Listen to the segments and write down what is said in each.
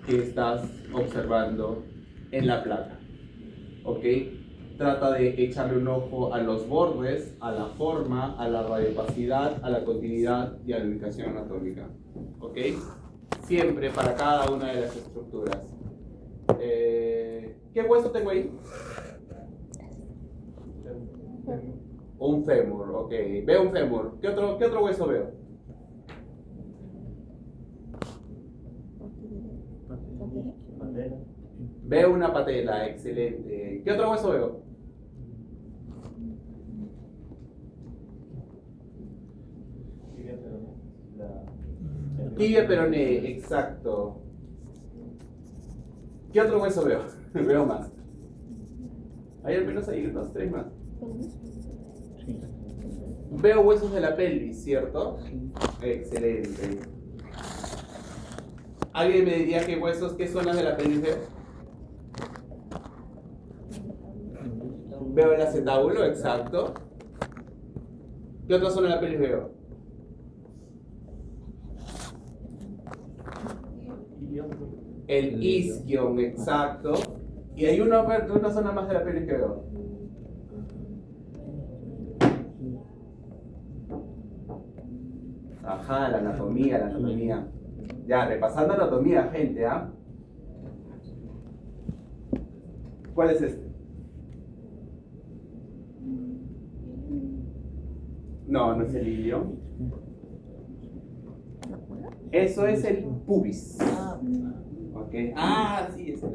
que estás observando en la placa. ¿Ok? Trata de echarle un ojo a los bordes, a la forma, a la radiopacidad, a la continuidad y a la ubicación anatómica. ¿Ok? Siempre para cada una de las estructuras. ¿Qué hueso tengo ahí? Un fémur, ok. Veo un fémur. ¿Qué otro hueso veo? Veo una patela, excelente. ¿Qué otro hueso veo? Tibia peroné, exacto. ¿Qué otro hueso veo? Veo más. Hay al menos ahí unos 3 más. Veo huesos de la pelvis, ¿cierto? Excelente. ¿Alguien me diría qué zonas de la pelvis veo? Veo el acetábulo, exacto. ¿Qué otra zona de la pelvis veo? El isquion, exacto. Y hay una zona más de la pelvis que veo. Ajá, la anatomía. Ya, repasando anatomía, gente, ¿ah? ¿Cuál es este? No, no es el ilio. Eso es el pubis. ¿Ok? Ah, sí, ese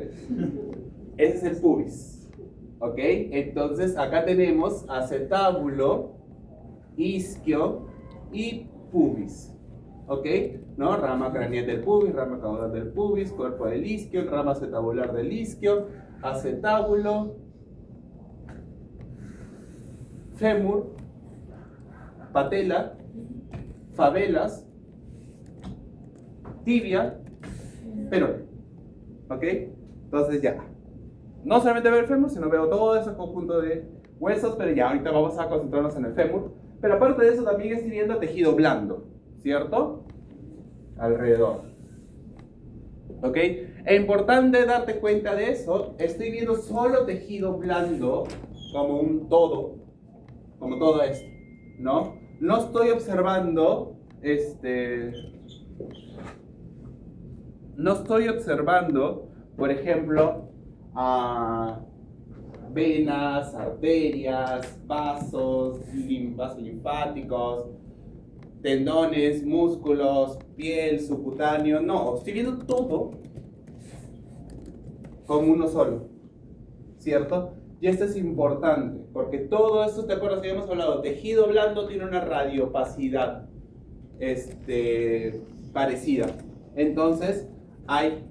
es el pubis. ¿Ok? Entonces, acá tenemos acetábulo, isquio y pubis. ¿Ok? ¿No? Rama craneal del pubis, rama caudal del pubis, cuerpo del isquio, rama acetabular del isquio, acetábulo, fémur, patela, favelas, tibia, peroné. ¿Ok? Entonces ya. No solamente veo el fémur, sino veo todo ese conjunto de huesos, pero ya ahorita vamos a concentrarnos en el fémur. Pero aparte de eso también estoy viendo tejido blando, ¿cierto? Alrededor. ¿Ok? Es importante darte cuenta de eso. Estoy viendo solo tejido blando como un todo, como todo esto, ¿no? No estoy observando, por ejemplo, venas, arterias, vasos linfáticos, tendones, músculos, piel, subcutáneo. No, estoy viendo todo como uno solo, ¿cierto? Y esto es importante, porque todo esto, ¿te acuerdas que habíamos hablado? Tejido blando tiene una radiopacidad parecida. Entonces, hay,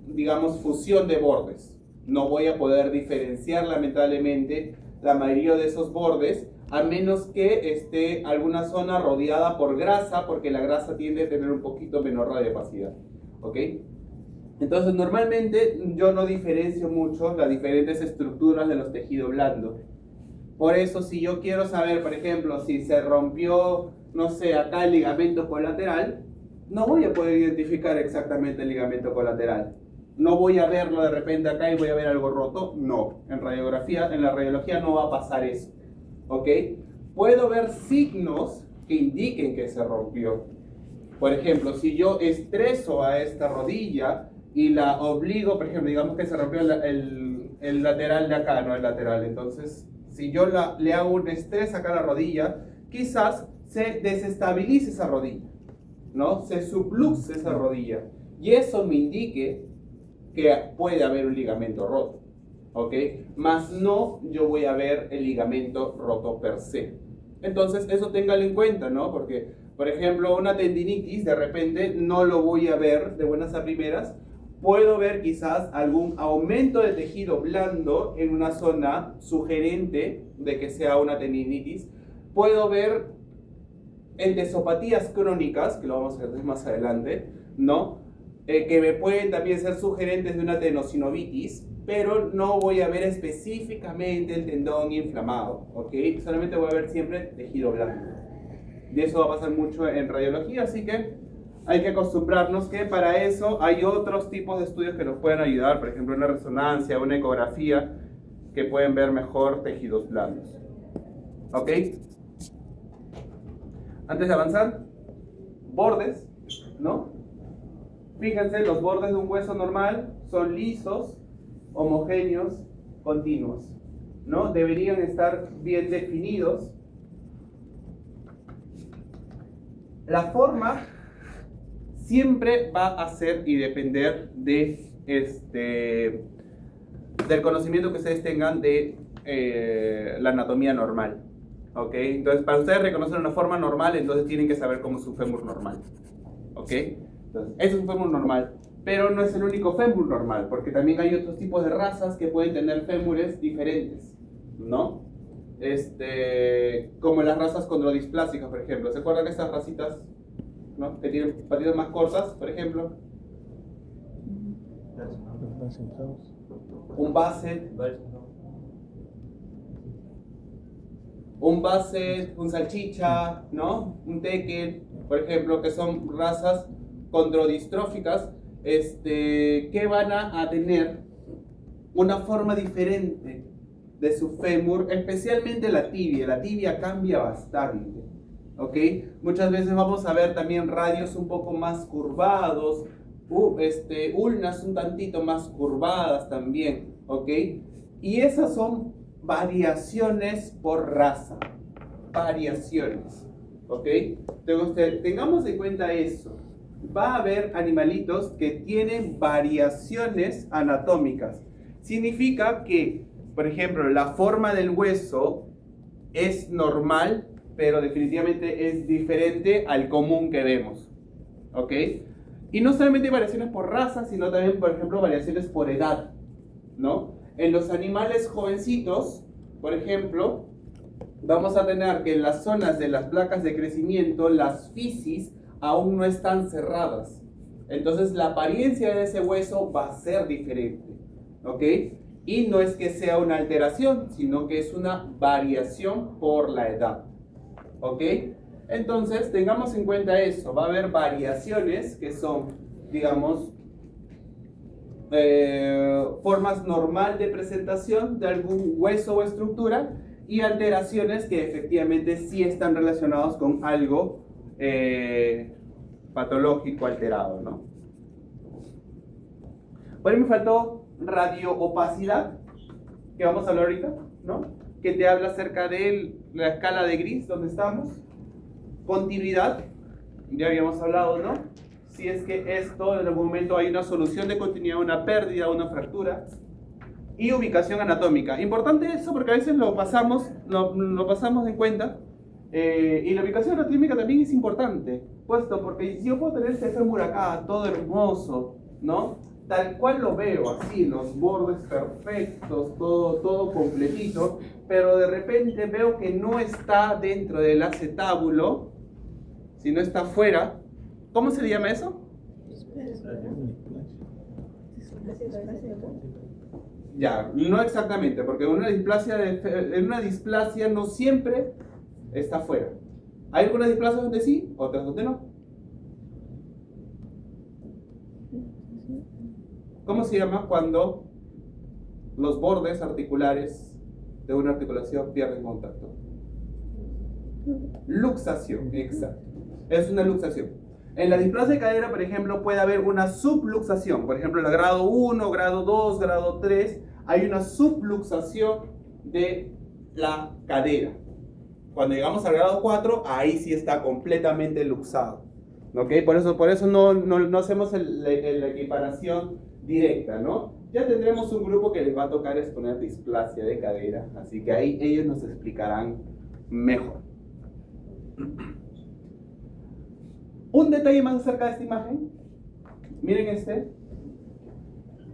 digamos, fusión de bordes. No voy a poder diferenciar, lamentablemente, la mayoría de esos bordes, a menos que esté alguna zona rodeada por grasa, porque la grasa tiende a tener un poquito menor radiopacidad. ¿Ok? Entonces, normalmente yo no diferencio mucho las diferentes estructuras de los tejidos blandos. Por eso, si yo quiero saber, por ejemplo, si se rompió, no sé, acá el ligamento colateral, no voy a poder identificar exactamente el ligamento colateral. No voy a verlo de repente acá y voy a ver algo roto. No, en la radiología no va a pasar eso. ¿Ok? Puedo ver signos que indiquen que se rompió. Por ejemplo, si yo estreso a esta rodilla y la obligo, por ejemplo, digamos que se rompió el lateral de acá, no el lateral. Entonces, si yo le hago un estrés acá a la rodilla, quizás se desestabilice esa rodilla, ¿no? Se subluxe esa rodilla. Y eso me indique que puede haber un ligamento roto, ¿ok? Más no yo voy a ver el ligamento roto per se. Entonces, eso téngalo en cuenta, ¿no? Porque, por ejemplo, una tendinitis, de repente no lo voy a ver de buenas a primeras. Puedo ver quizás algún aumento de tejido blando en una zona sugerente de que sea una tendinitis. Puedo ver entesopatías crónicas, que lo vamos a ver más adelante, ¿no? Que me pueden también ser sugerentes de una tenosinovitis, pero no voy a ver específicamente el tendón inflamado, ¿ok? Solamente voy a ver siempre tejido blando. Y eso va a pasar mucho en radiología, así que hay que acostumbrarnos que para eso hay otros tipos de estudios que nos pueden ayudar, por ejemplo una resonancia, una ecografía, que pueden ver mejor tejidos blandos. ¿Ok? Antes de avanzar, bordes, ¿no? Fíjense, los bordes de un hueso normal son lisos, homogéneos, continuos, ¿no? Deberían estar bien definidos. La forma siempre va a ser y depender de del conocimiento que ustedes tengan de la anatomía normal. ¿Ok? Entonces, para ustedes reconocer una forma normal, entonces tienen que saber cómo es un fémur normal. ¿Ok? Entonces, eso es un fémur normal, pero no es el único fémur normal, porque también hay otros tipos de razas que pueden tener fémures diferentes, ¿no? Como las razas condrodisplásicas, por ejemplo. ¿Se acuerdan de estas racitas, ¿no? Que tienen patitas más cortas, por ejemplo? Un Basset, un Salchicha, ¿no? Un Tekel, por ejemplo, que son razas condrodistróficas, que van a tener una forma diferente de su fémur, especialmente la tibia. La tibia cambia bastante, ¿ok? Muchas veces vamos a ver también radios un poco más curvados, ulnas un tantito más curvadas también, ¿ok? Y esas son variaciones por raza, variaciones, ¿ok? Entonces, tengamos en cuenta eso. Va a haber animalitos que tienen variaciones anatómicas. Significa que, por ejemplo, la forma del hueso es normal, pero definitivamente es diferente al común que vemos, ¿ok? Y no solamente variaciones por raza, sino también, por ejemplo, variaciones por edad, ¿no? En los animales jovencitos, por ejemplo, vamos a tener que en las zonas de las placas de crecimiento, las fisis aún no están cerradas. Entonces la apariencia de ese hueso va a ser diferente, ¿ok? Y no es que sea una alteración, sino que es una variación por la edad, ¿ok? Entonces tengamos en cuenta eso. Va a haber variaciones que son, digamos, formas normal de presentación de algún hueso o estructura, y alteraciones que efectivamente sí están relacionados con algo patológico alterado, ¿no? Por ahí me faltó radioopacidad, que vamos a hablar ahorita, ¿no? Que te habla acerca de la escala de gris, donde estamos. Continuidad, ya habíamos hablado, ¿no? Si es que esto en algún momento hay una solución de continuidad, una pérdida, una fractura. Y ubicación anatómica. Importante eso porque a veces lo pasamos en cuenta. Y la ubicación anatómica también es importante, puesto porque si yo puedo tener este fémur acá, todo hermoso, ¿no? Tal cual lo veo, así, los bordes perfectos, todo completito, pero de repente veo que no está dentro del acetábulo, sino está fuera. ¿Cómo se le llama eso? Ya, no exactamente, porque en una displasia no siempre está fuera. Hay algunas displasias donde sí, otras donde no. ¿Cómo se llama cuando los bordes articulares de una articulación pierden contacto? Luxación, exacto. Es una luxación. En la displasia de cadera, por ejemplo, puede haber una subluxación. Por ejemplo, en el grado 1, grado 2, grado 3, hay una subluxación de la cadera. Cuando llegamos al grado 4, ahí sí está completamente luxado. ¿Ok? Por eso no hacemos la equiparación directa, ¿no? Ya tendremos un grupo que les va a tocar exponer displasia de cadera. Así que ahí ellos nos explicarán mejor. Un detalle más acerca de esta imagen. Miren este.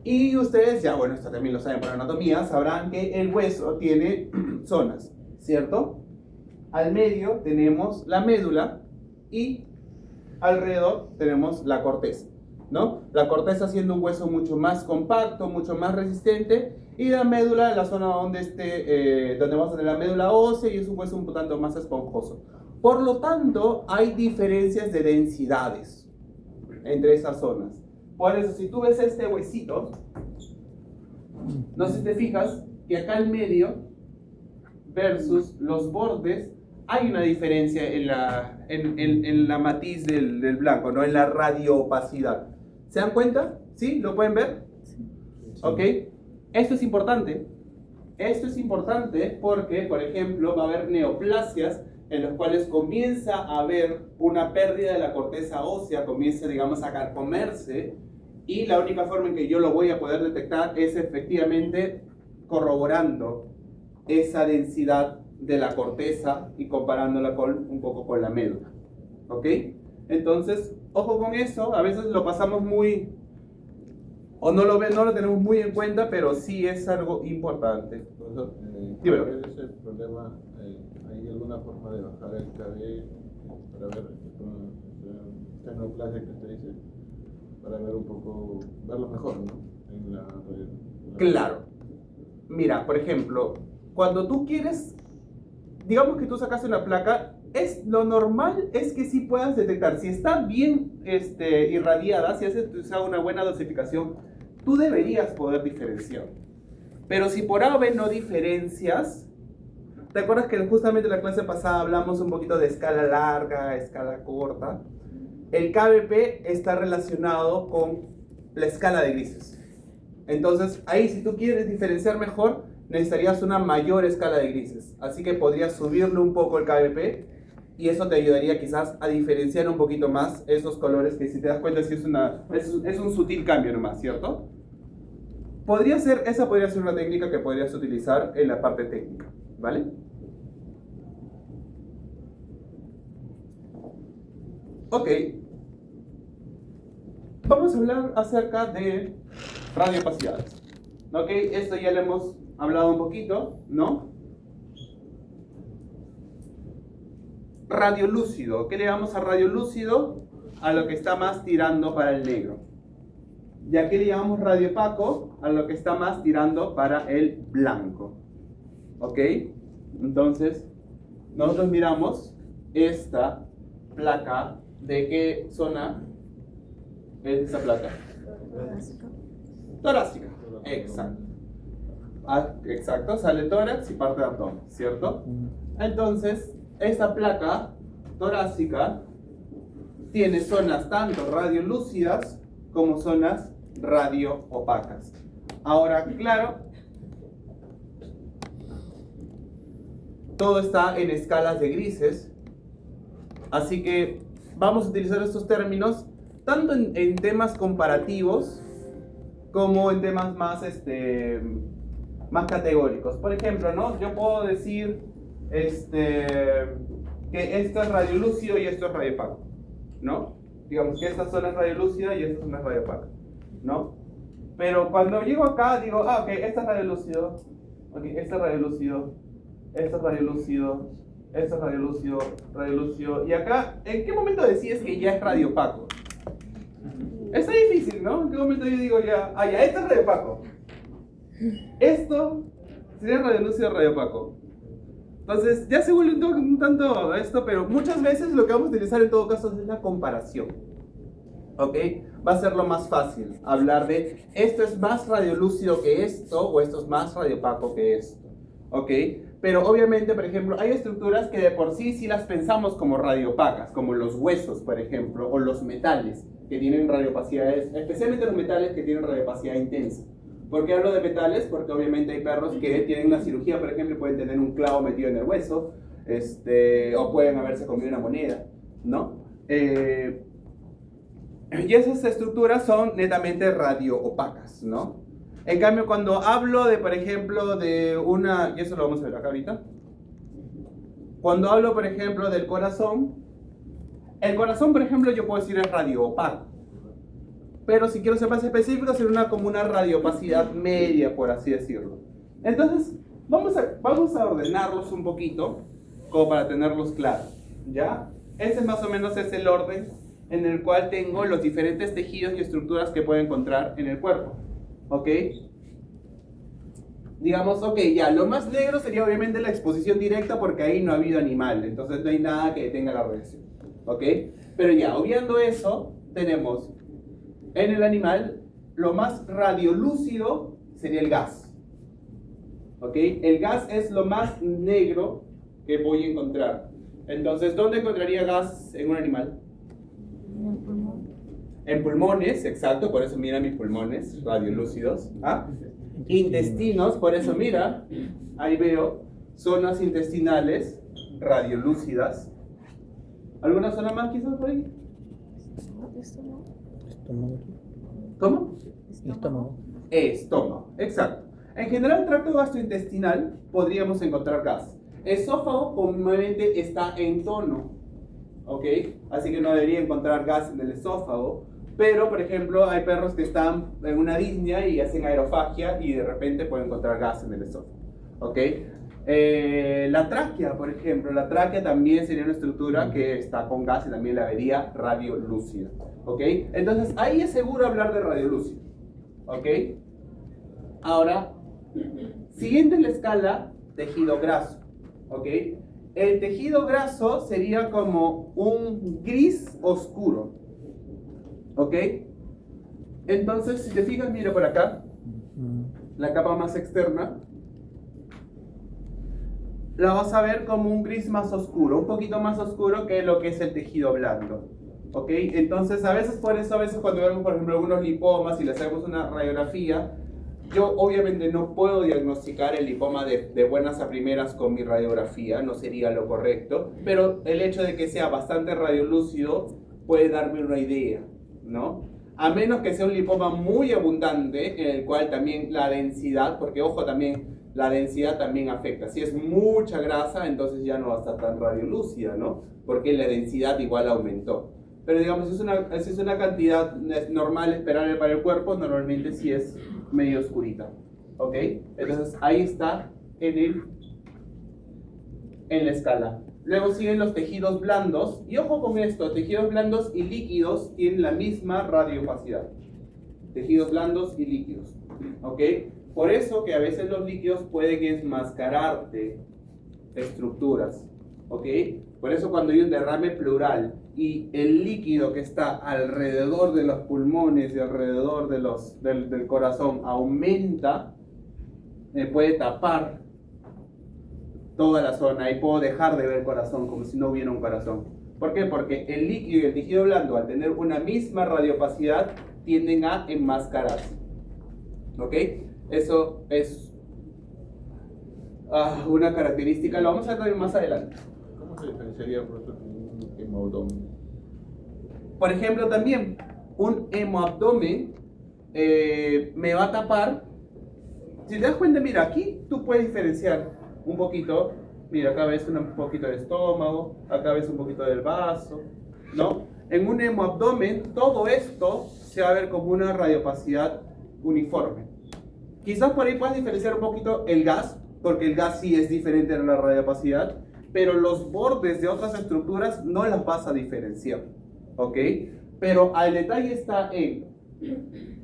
Y ustedes, ya bueno, esto también lo saben por anatomía, sabrán que el hueso tiene zonas, ¿cierto? Al medio tenemos la médula y alrededor tenemos la corteza, ¿no? La corteza siendo un hueso mucho más compacto, mucho más resistente, y la médula, la zona donde vamos a tener la médula ósea, y es un hueso un tanto más esponjoso. Por lo tanto, hay diferencias de densidades, entre esas zonas. Por eso, si tú ves este huesito, no sé si te fijas que acá al medio versus los bordes hay una diferencia en la matiz del blanco, ¿no? En la radioopacidad. ¿Se dan cuenta? ¿Sí? ¿Lo pueden ver? ¿Ok? Esto es importante. Esto es importante porque, por ejemplo, va a haber neoplasias en los cuales comienza a haber una pérdida de la corteza ósea, comienza, digamos, a carcomerse, y la única forma en que yo lo voy a poder detectar es efectivamente corroborando esa densidad de la corteza y comparándola un poco con la médula. ¿Ok? Entonces, ojo con eso, a veces lo pasamos muy, o no lo tenemos muy en cuenta, pero sí es algo importante. Para ver ese problema, ¿hay alguna forma de bajar el KB para ver esta neoplasia que usted dice? Para ver un poco, verlo mejor, ¿no? En la Claro. Mira, por ejemplo, cuando tú quieres, digamos que tú sacaste una placa, lo normal es que sí puedas detectar. Si está bien irradiada, si haces una buena dosificación, tú deberías poder diferenciar. Pero si por A o B no diferencias, ¿te acuerdas que justamente en la clase pasada hablamos un poquito de escala larga, escala corta? El KBP está relacionado con la escala de grises. Entonces, ahí si tú quieres diferenciar mejor, necesitarías una mayor escala de grises. Así que podrías subirle un poco el KBP y eso te ayudaría quizás a diferenciar un poquito más esos colores que, si te das cuenta, sí es un sutil cambio nomás, ¿cierto? Esa podría ser una técnica que podrías utilizar en la parte técnica, ¿vale? Ok. Vamos a hablar acerca de radioopacidades. Ok, esto ya lo hemos hablado un poquito, ¿no? Radiolúcido. ¿Qué le llamamos a radiolúcido? A lo que está más tirando para el negro. ¿Y a qué le llamamos radiopaco? A lo que está más tirando para el blanco. ¿Ok? Entonces, nosotros miramos esta placa. ¿De qué zona es esa placa? Torácica. Exacto. Exacto, sale tórax y parte de abdomen, ¿cierto? Entonces, esta placa torácica tiene zonas tanto radiolúcidas como zonas radioopacas. Ahora, claro, todo está en escalas de grises, así que vamos a utilizar estos términos tanto en temas comparativos como en temas más, más categóricos. Por ejemplo, ¿no? Yo puedo decir que esto es radiolúcido y esto es radiopaco, ¿no? Digamos que esta zona es radiolúcida y esta zona es radiopaca, ¿no? Pero cuando llego acá digo, ok, este es radiolúcido, ok, este es radiolúcido, este es radiolúcido, este es radiolúcido, radiolúcido, y acá, ¿en qué momento decides que ya es radiopaco? Está difícil, ¿no? ¿En qué momento yo digo ya, ya, este es radiopaco? Esto sería radiolúcido o radiopaco. Entonces, ya se vuelve un tanto esto, pero muchas veces lo que vamos a utilizar en todo caso es la comparación. ¿Ok? Va a ser lo más fácil hablar de esto es más radiolúcido que esto o esto es más radiopaco que esto. ¿Ok? Pero obviamente, por ejemplo, hay estructuras que de por sí las pensamos como radiopacas, como los huesos, por ejemplo, o los metales que tienen radiopacidades, especialmente los metales que tienen radiopacidad intensa. ¿Por qué hablo de metales? Porque obviamente hay perros que tienen una cirugía, por ejemplo, y pueden tener un clavo metido en el hueso, o pueden haberse comido una moneda, ¿no? Y esas estructuras son netamente radioopacas, ¿no? En cambio, cuando hablo de, por ejemplo, de una, y eso lo vamos a ver acá ahorita, cuando hablo, por ejemplo, del corazón, el corazón, por ejemplo, yo puedo decir es radioopaco. Pero si quiero ser más específico, sería como una radiopacidad media, por así decirlo. Entonces, vamos a ordenarlos un poquito, como para tenerlos claros, ¿ya? Ese más o menos es el orden en el cual tengo los diferentes tejidos y estructuras que puedo encontrar en el cuerpo, ¿ok? Digamos, ok, ya, lo más negro sería obviamente la exposición directa porque ahí no ha habido animal, entonces no hay nada que detenga la radiación, ¿ok? Pero ya, obviando eso, tenemos En el animal, lo más radiolúcido sería el gas. ¿Ok? El gas es lo más negro que voy a encontrar. Entonces, ¿dónde encontraría gas en un animal? En pulmones, exacto, por eso mira mis pulmones radiolúcidos. ¿Ah? Intestinos, por eso mira, ahí veo zonas intestinales radiolúcidas. ¿Alguna zona más quizás por ahí? Estómago. ¿Cómo? Estómago. Estómago, exacto. En general, tracto gastrointestinal podríamos encontrar gas. Esófago comúnmente está en tono, ¿ok? Así que no debería encontrar gas en el esófago. Pero, por ejemplo, hay perros que están en una disnea y hacen aerofagia y de repente pueden encontrar gas en el esófago, ¿ok? La tráquea, por ejemplo, la tráquea también sería una estructura que está con gas y también la vería radiolúcida, ¿ok? Entonces, ahí es seguro hablar de radiolúcido, ¿ok? Ahora, siguiente en la escala, tejido graso, ¿ok? El tejido graso sería como un gris oscuro, ¿ok? Entonces, si te fijas, mira por acá, la capa más externa, la vas a ver como un gris más oscuro, un poquito más oscuro que lo que es el tejido blando, ¿ok? Entonces, a veces cuando vemos, por ejemplo, algunos lipomas y le hacemos una radiografía, yo obviamente no puedo diagnosticar el lipoma de buenas a primeras con mi radiografía, no sería lo correcto, pero el hecho de que sea bastante radiolúcido puede darme una idea, ¿no? A menos que sea un lipoma muy abundante, en el cual también la densidad, porque ojo también, la densidad también afecta. Si es mucha grasa, entonces ya no va a estar tan radiolúcida, ¿no? Porque la densidad igual aumentó. Pero digamos, si es una cantidad normal esperable para el cuerpo, normalmente sí es medio oscurita, ¿ok? Entonces ahí está en la escala. Luego siguen los tejidos blandos, y ojo con esto, tejidos blandos y líquidos tienen la misma radiopacidad. Tejidos blandos y líquidos, ¿ok? Por eso que a veces los líquidos pueden enmascararte estructuras, ¿ok? Por eso cuando hay un derrame pleural y el líquido que está alrededor de los pulmones y alrededor del corazón aumenta, puede tapar toda la zona y puedo dejar de ver el corazón como si no hubiera un corazón. ¿Por qué? Porque el líquido y el tejido blando, al tener una misma radiopacidad, tienden a enmascararse, ¿ok? Eso es una característica, lo vamos a ver más adelante. ¿Cómo se diferenciaría por ejemplo un hemoabdomen? Por ejemplo, también un hemoabdomen me va a tapar. Si te das cuenta, mira, aquí tú puedes diferenciar un poquito. Mira, acá ves un poquito del estómago, acá ves un poquito del vaso, ¿no? En un hemoabdomen, todo esto se va a ver como una radiopacidad uniforme. Quizás por ahí puedas diferenciar un poquito el gas, porque el gas sí es diferente a la radiopacidad, pero los bordes de otras estructuras no las vas a diferenciar, ¿ok? Pero al detalle está en,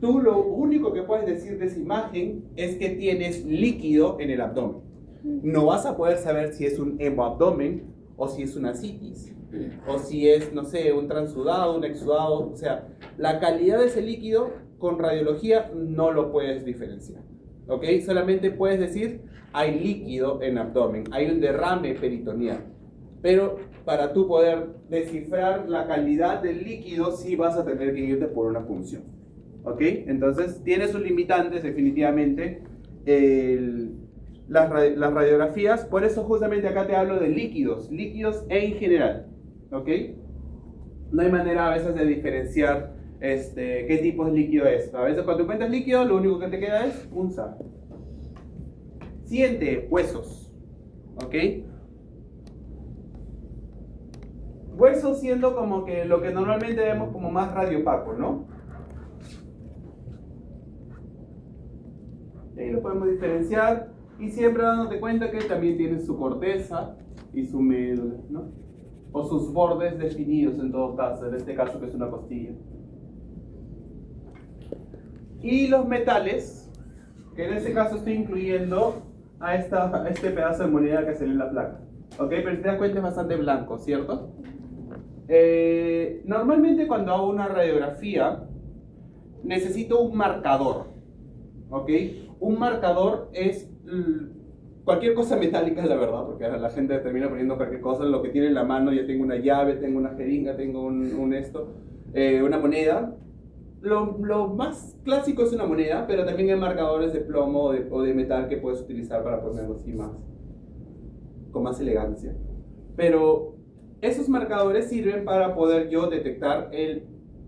tú lo único que puedes decir de esa imagen es que tienes líquido en el abdomen. No vas a poder saber si es un hemoabdomen o si es una citis, o si es, no sé, un transudado, un exudado. O sea, la calidad de ese líquido con radiología no lo puedes diferenciar, ¿ok? Solamente puedes decir, hay líquido en abdomen, hay un derrame peritoneal. Pero para tú poder descifrar la calidad del líquido, sí vas a tener que irte por una punción, ¿ok? Entonces, tiene sus limitantes definitivamente las radiografías. Por eso justamente acá te hablo de líquidos en general, ¿ok? No hay manera a veces de diferenciar qué tipo de líquido es. A veces cuando encuentras líquido, lo único que te queda es punzar. Siguiente, huesos, ¿ok? Huesos siendo como que lo que normalmente vemos como más radiopaco, ¿no? Ahí lo podemos diferenciar y siempre dándote cuenta que también tiene su corteza y su médula, ¿no? O sus bordes definidos en todo caso, en este caso que es una costilla. Y los metales, que en este caso estoy incluyendo a este pedazo de moneda que se ve en la placa, ¿ok? Pero si te das cuenta es bastante blanco, ¿cierto? Normalmente cuando hago una radiografía, necesito un marcador, ¿ok? Un marcador es cualquier cosa metálica, la verdad, porque la gente termina poniendo cualquier cosa, lo que tiene en la mano. Yo tengo una llave, tengo una jeringa, tengo una moneda. Lo más clásico es una moneda, pero también hay marcadores de plomo o de metal que puedes utilizar para ponerlo así con más elegancia. Pero esos marcadores sirven para poder yo detectar el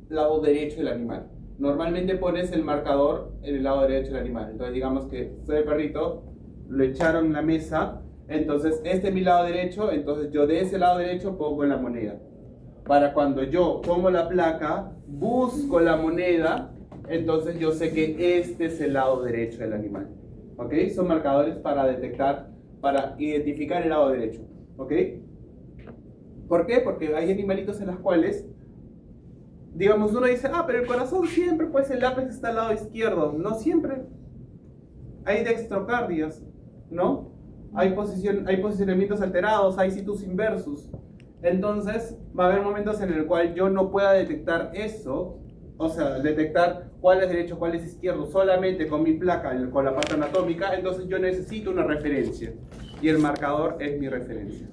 lado derecho del animal. Normalmente pones el marcador en el lado derecho del animal. Entonces digamos que soy el perrito, lo echaron en la mesa, entonces este es mi lado derecho, entonces yo de ese lado derecho pongo la moneda. Para cuando yo pongo la placa, busco la moneda, entonces yo sé que este es el lado derecho del animal. ¿Ok? Son marcadores para detectar, para identificar el lado derecho. ¿Ok? ¿Por qué? Porque hay animalitos en los cuales, digamos, uno dice, pero el corazón siempre, pues el lápiz está al lado izquierdo. No siempre. Hay dextrocardias, ¿no? Hay posicionamientos alterados, hay situs inversus. Entonces, va a haber momentos en el cual yo no pueda detectar eso, o sea, detectar cuál es derecho, cuál es izquierdo, solamente con mi placa, con la parte anatómica. Entonces yo necesito una referencia, y el marcador es mi referencia.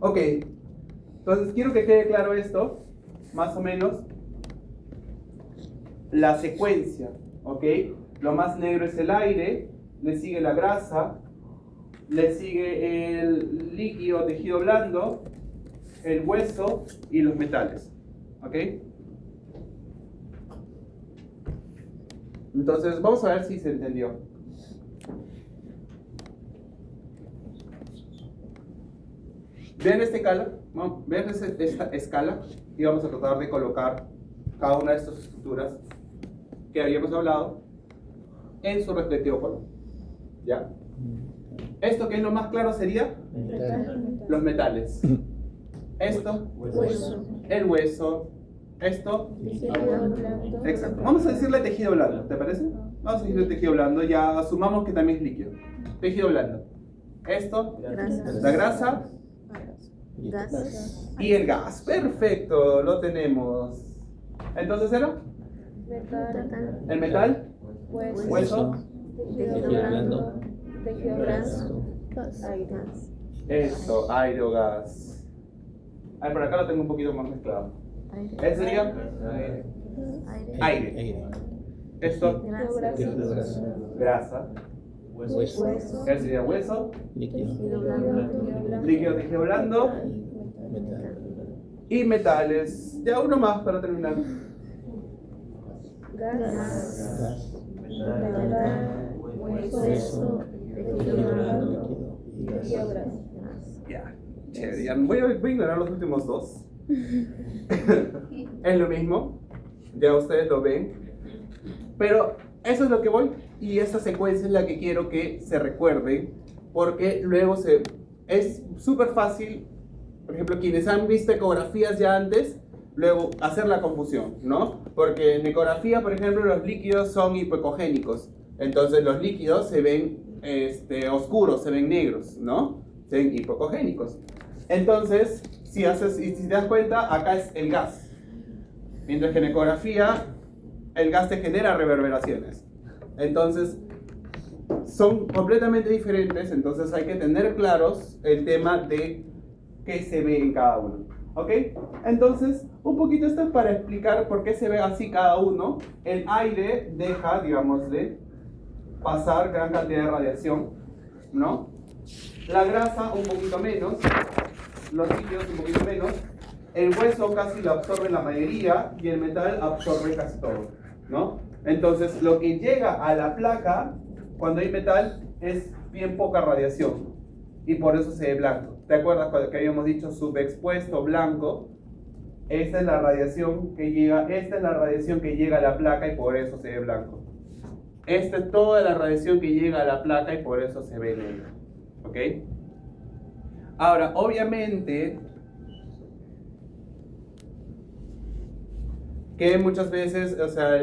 Ok, entonces quiero que quede claro esto, más o menos, la secuencia, ¿ok? Lo más negro es el aire, le sigue la grasa, le sigue el líquido, tejido blando, el hueso y los metales, ¿ok? Entonces vamos a ver si se entendió. Vean vean esta escala y vamos a tratar de colocar cada una de estas estructuras que habíamos hablado en su respectivo color. ¿Ya? Esto que es lo más claro sería los metales. Esto, el hueso. Esto, exacto. Vamos a decirle tejido blando, ¿te parece? Vamos a decirle tejido blando, ya asumamos que también es líquido. Tejido blando. Esto, la grasa y el gas. Perfecto, lo tenemos. Entonces era el metal, hueso, Tejido blando. Tejido blando. esto, aire o gas. Por acá lo tengo un poquito más mezclado. ¿Ese sería? Aire. Esto, grasa. Hueso. Ese sería hueso. Líquido. Líquido, tejido blando. Metal. Y metales. Ya uno más para terminar. Gas. Hueso. Tejido blando. Líquido. Y gas. Ya, chévere. Ya voy a ignorar los últimos dos. Es lo mismo. Ya ustedes lo ven. Pero eso es lo que voy. Y esta secuencia es la que quiero que se recuerden. Porque luego es súper fácil. Por ejemplo, quienes han visto ecografías ya antes, luego hacer la confusión, ¿no? Porque en ecografía, por ejemplo, los líquidos son hipocogénicos. Entonces los líquidos se ven oscuros, se ven negros, ¿no? Se ven hipocogénicos. Entonces, si te das cuenta, acá es el gas. Mientras que en ecografía, el gas te genera reverberaciones. Entonces, son completamente diferentes. Entonces hay que tener claros el tema de qué se ve en cada uno. ¿Ok? Entonces, un poquito esto es para explicar por qué se ve así cada uno. El aire deja, digamos, de pasar gran cantidad de radiación, ¿no? La grasa un poquito menos, los líquidos un poquito menos, el hueso casi lo absorbe la mayoría y el metal absorbe casi todo, ¿no? Entonces, lo que llega a la placa cuando hay metal es bien poca radiación y por eso se ve blanco. ¿Te acuerdas que habíamos dicho subexpuesto blanco? Esta es la radiación que llega a la placa y por eso se ve blanco. Esta es toda la radiación que llega a la placa y por eso se ve negro. ¿Ok? Ahora, obviamente, que muchas veces, o sea,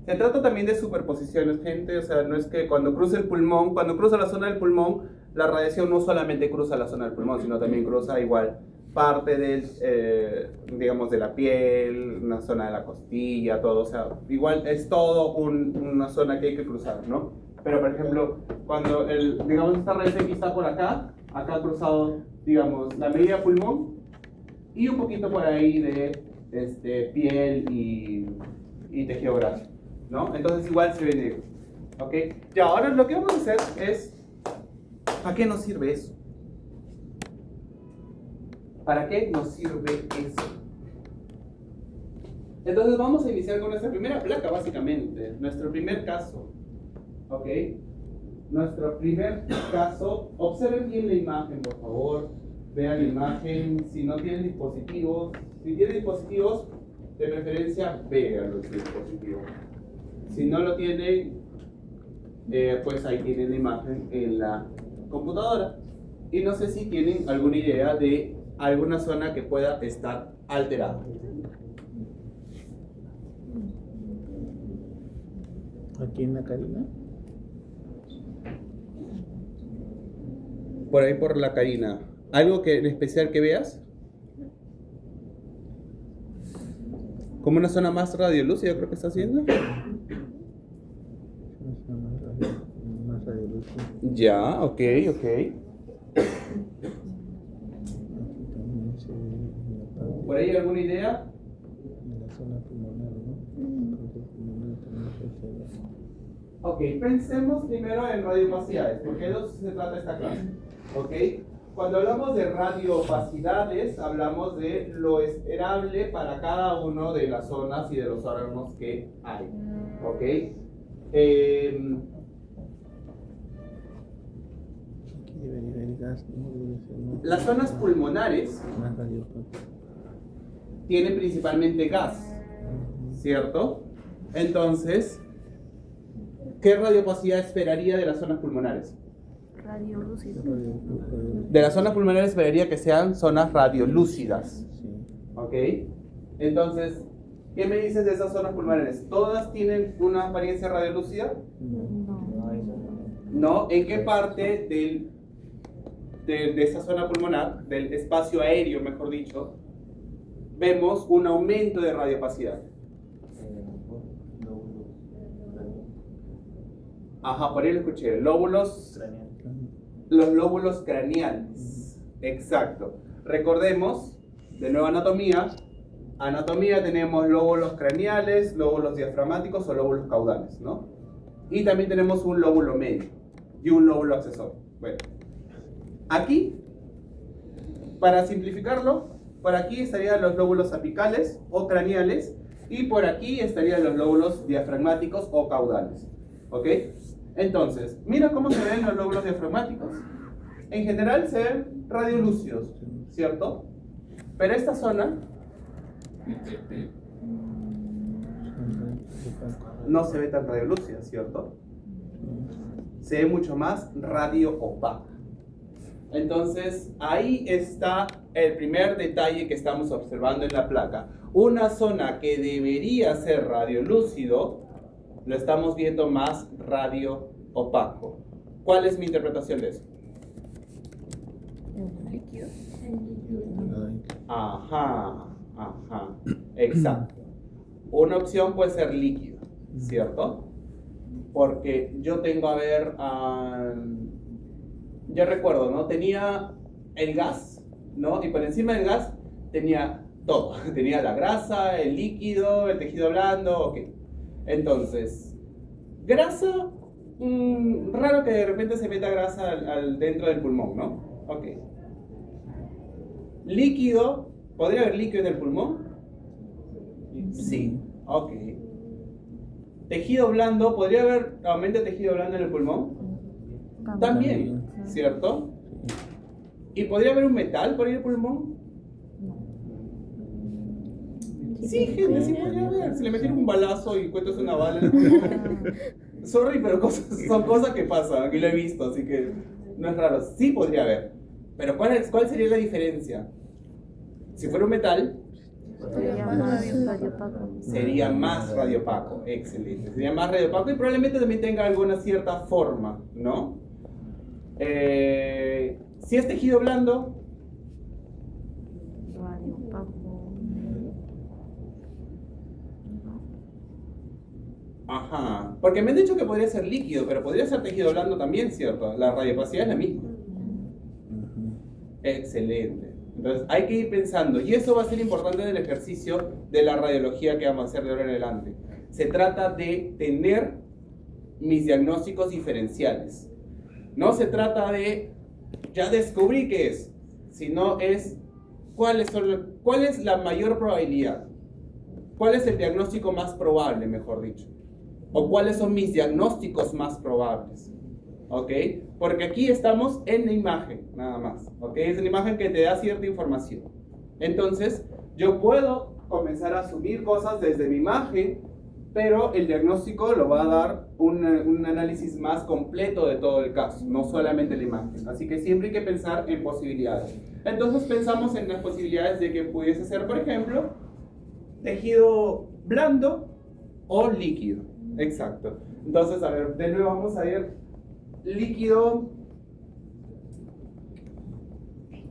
se trata también de superposiciones, gente. O sea, no es que cuando cruza el pulmón, cuando cruza la zona del pulmón, la radiación no solamente cruza la zona del pulmón, sino también cruza igual parte del, digamos, de la piel, una zona de la costilla, todo, o sea, igual es todo una zona que hay que cruzar, ¿no? Pero, por ejemplo, cuando digamos, esta raíz aquí está por acá, acá ha cruzado, digamos, la media pulmón y un poquito por ahí de piel y tejido graso, ¿no? Entonces igual se ve negro, ¿ok? Ya, ahora lo que vamos a hacer es, ¿para qué nos sirve eso? ¿Para qué nos sirve eso? Entonces vamos a iniciar con nuestra primera placa, básicamente, nuestro primer caso, ¿ok? Nuestro primer caso, observen bien la imagen, por favor, vean la imagen, si no tienen dispositivos, si tienen dispositivos, de preferencia vean los dispositivos. Si no lo tienen, pues ahí tienen la imagen en la computadora. Y no sé si tienen alguna idea de alguna zona que pueda estar alterada. Aquí en la carina. Por ahí por la carina. ¿Algo en especial que veas? ¿Como una zona más radiolúcida creo que está haciendo? Más radiolúcida. Ya, ok. Aquí también se ve en la parte ¿Por ahí alguna idea? en la zona pulmonar, ¿no? Porque pulmonar también se ve. Ok, pensemos primero en radiopacidades, porque de eso se trata esta clase. Ok, cuando hablamos de radiopacidades, hablamos de lo esperable para cada uno de las zonas y de los órganos que hay. Ok, Aquí debería haber gas, ¿no? Debe ser más, las zonas pulmonares más radiopático. tienen principalmente gas, ¿cierto? Entonces, ¿qué radiopacidad esperaría de las zonas pulmonares? Radiolúcido. De las zonas pulmonares esperaría que sean zonas radiolúcidas. Sí. ¿Ok? Entonces, ¿qué me dices de esas zonas pulmonares? ¿Todas tienen una apariencia radiolúcida? No. ¿En qué parte de esa zona pulmonar, del espacio aéreo, mejor dicho, vemos un aumento de radiopacidad? Ajá, por ahí lo escuché. Los lóbulos craneales. Exacto. Recordemos, de nuevo anatomía. Anatomía tenemos lóbulos craneales, lóbulos diafragmáticos o lóbulos caudales, ¿no? Y también tenemos un lóbulo medio y un lóbulo accesorio. Bueno, aquí, para simplificarlo, por aquí estarían los lóbulos apicales o craneales y por aquí estarían los lóbulos diafragmáticos o caudales. ¿Ok? Entonces, mira cómo se ven los lóbulos diafragmáticos. En general se ven radiolúcidos, ¿cierto? Pero esta zona no se ve tan radiolúcida, ¿cierto? Se ve mucho más radio opaca. Entonces, ahí está el primer detalle que estamos observando en la placa. Una zona que debería ser radiolúcido, lo estamos viendo más radio opaco. ¿Cuál es mi interpretación de eso? Líquido. Ajá, exacto. Una opción puede ser líquido, ¿cierto? Porque yo tengo, a ver, yo recuerdo, ¿no? Tenía el gas, ¿no? Y por encima del gas tenía todo. Tenía la grasa, el líquido, el tejido blando, ok. Entonces, grasa, raro que de repente se meta grasa dentro del pulmón, ¿no? Ok. Líquido, ¿podría haber líquido en el pulmón? Sí, ok. Tejido blando, ¿podría haber aumento de tejido blando en el pulmón? También, ¿cierto? ¿Y podría haber un metal por ahí en el pulmón? Sí, gente, sí podría haber. Si le metieron un balazo y encuentras una bala en el pulmón. Sorry, pero son cosas que pasan. Aquí lo he visto, así que no es raro. Sí podría haber. Pero ¿cuál sería la diferencia? Si fuera un metal, Sería más radiopaco. sería más radiopaco. Excelente. Sería más radiopaco y probablemente también tenga alguna cierta forma, ¿no? Si es tejido blando, Ajá, porque me han dicho que podría ser líquido, pero podría ser tejido blando también, ¿cierto? La radiopacidad es la misma. Excelente. Entonces hay que ir pensando, y eso va a ser importante en el ejercicio de la radiología que vamos a hacer de ahora en adelante. Se trata de tener mis diagnósticos diferenciales. No se trata de ya descubrí qué es, sino es cuál es la mayor probabilidad, cuál es el diagnóstico más probable, mejor dicho, o cuáles son mis diagnósticos más probables. ¿Ok? Porque aquí estamos en la imagen, nada más. ¿Ok? Es una imagen que te da cierta información. Entonces, yo puedo comenzar a asumir cosas desde mi imagen, pero el diagnóstico lo va a dar un análisis más completo de todo el caso, no solamente la imagen. Así que siempre hay que pensar en posibilidades. Entonces, pensamos en las posibilidades de que pudiese ser, por ejemplo, tejido blando o líquido. Exacto. Entonces, a ver, de nuevo vamos a ver líquido.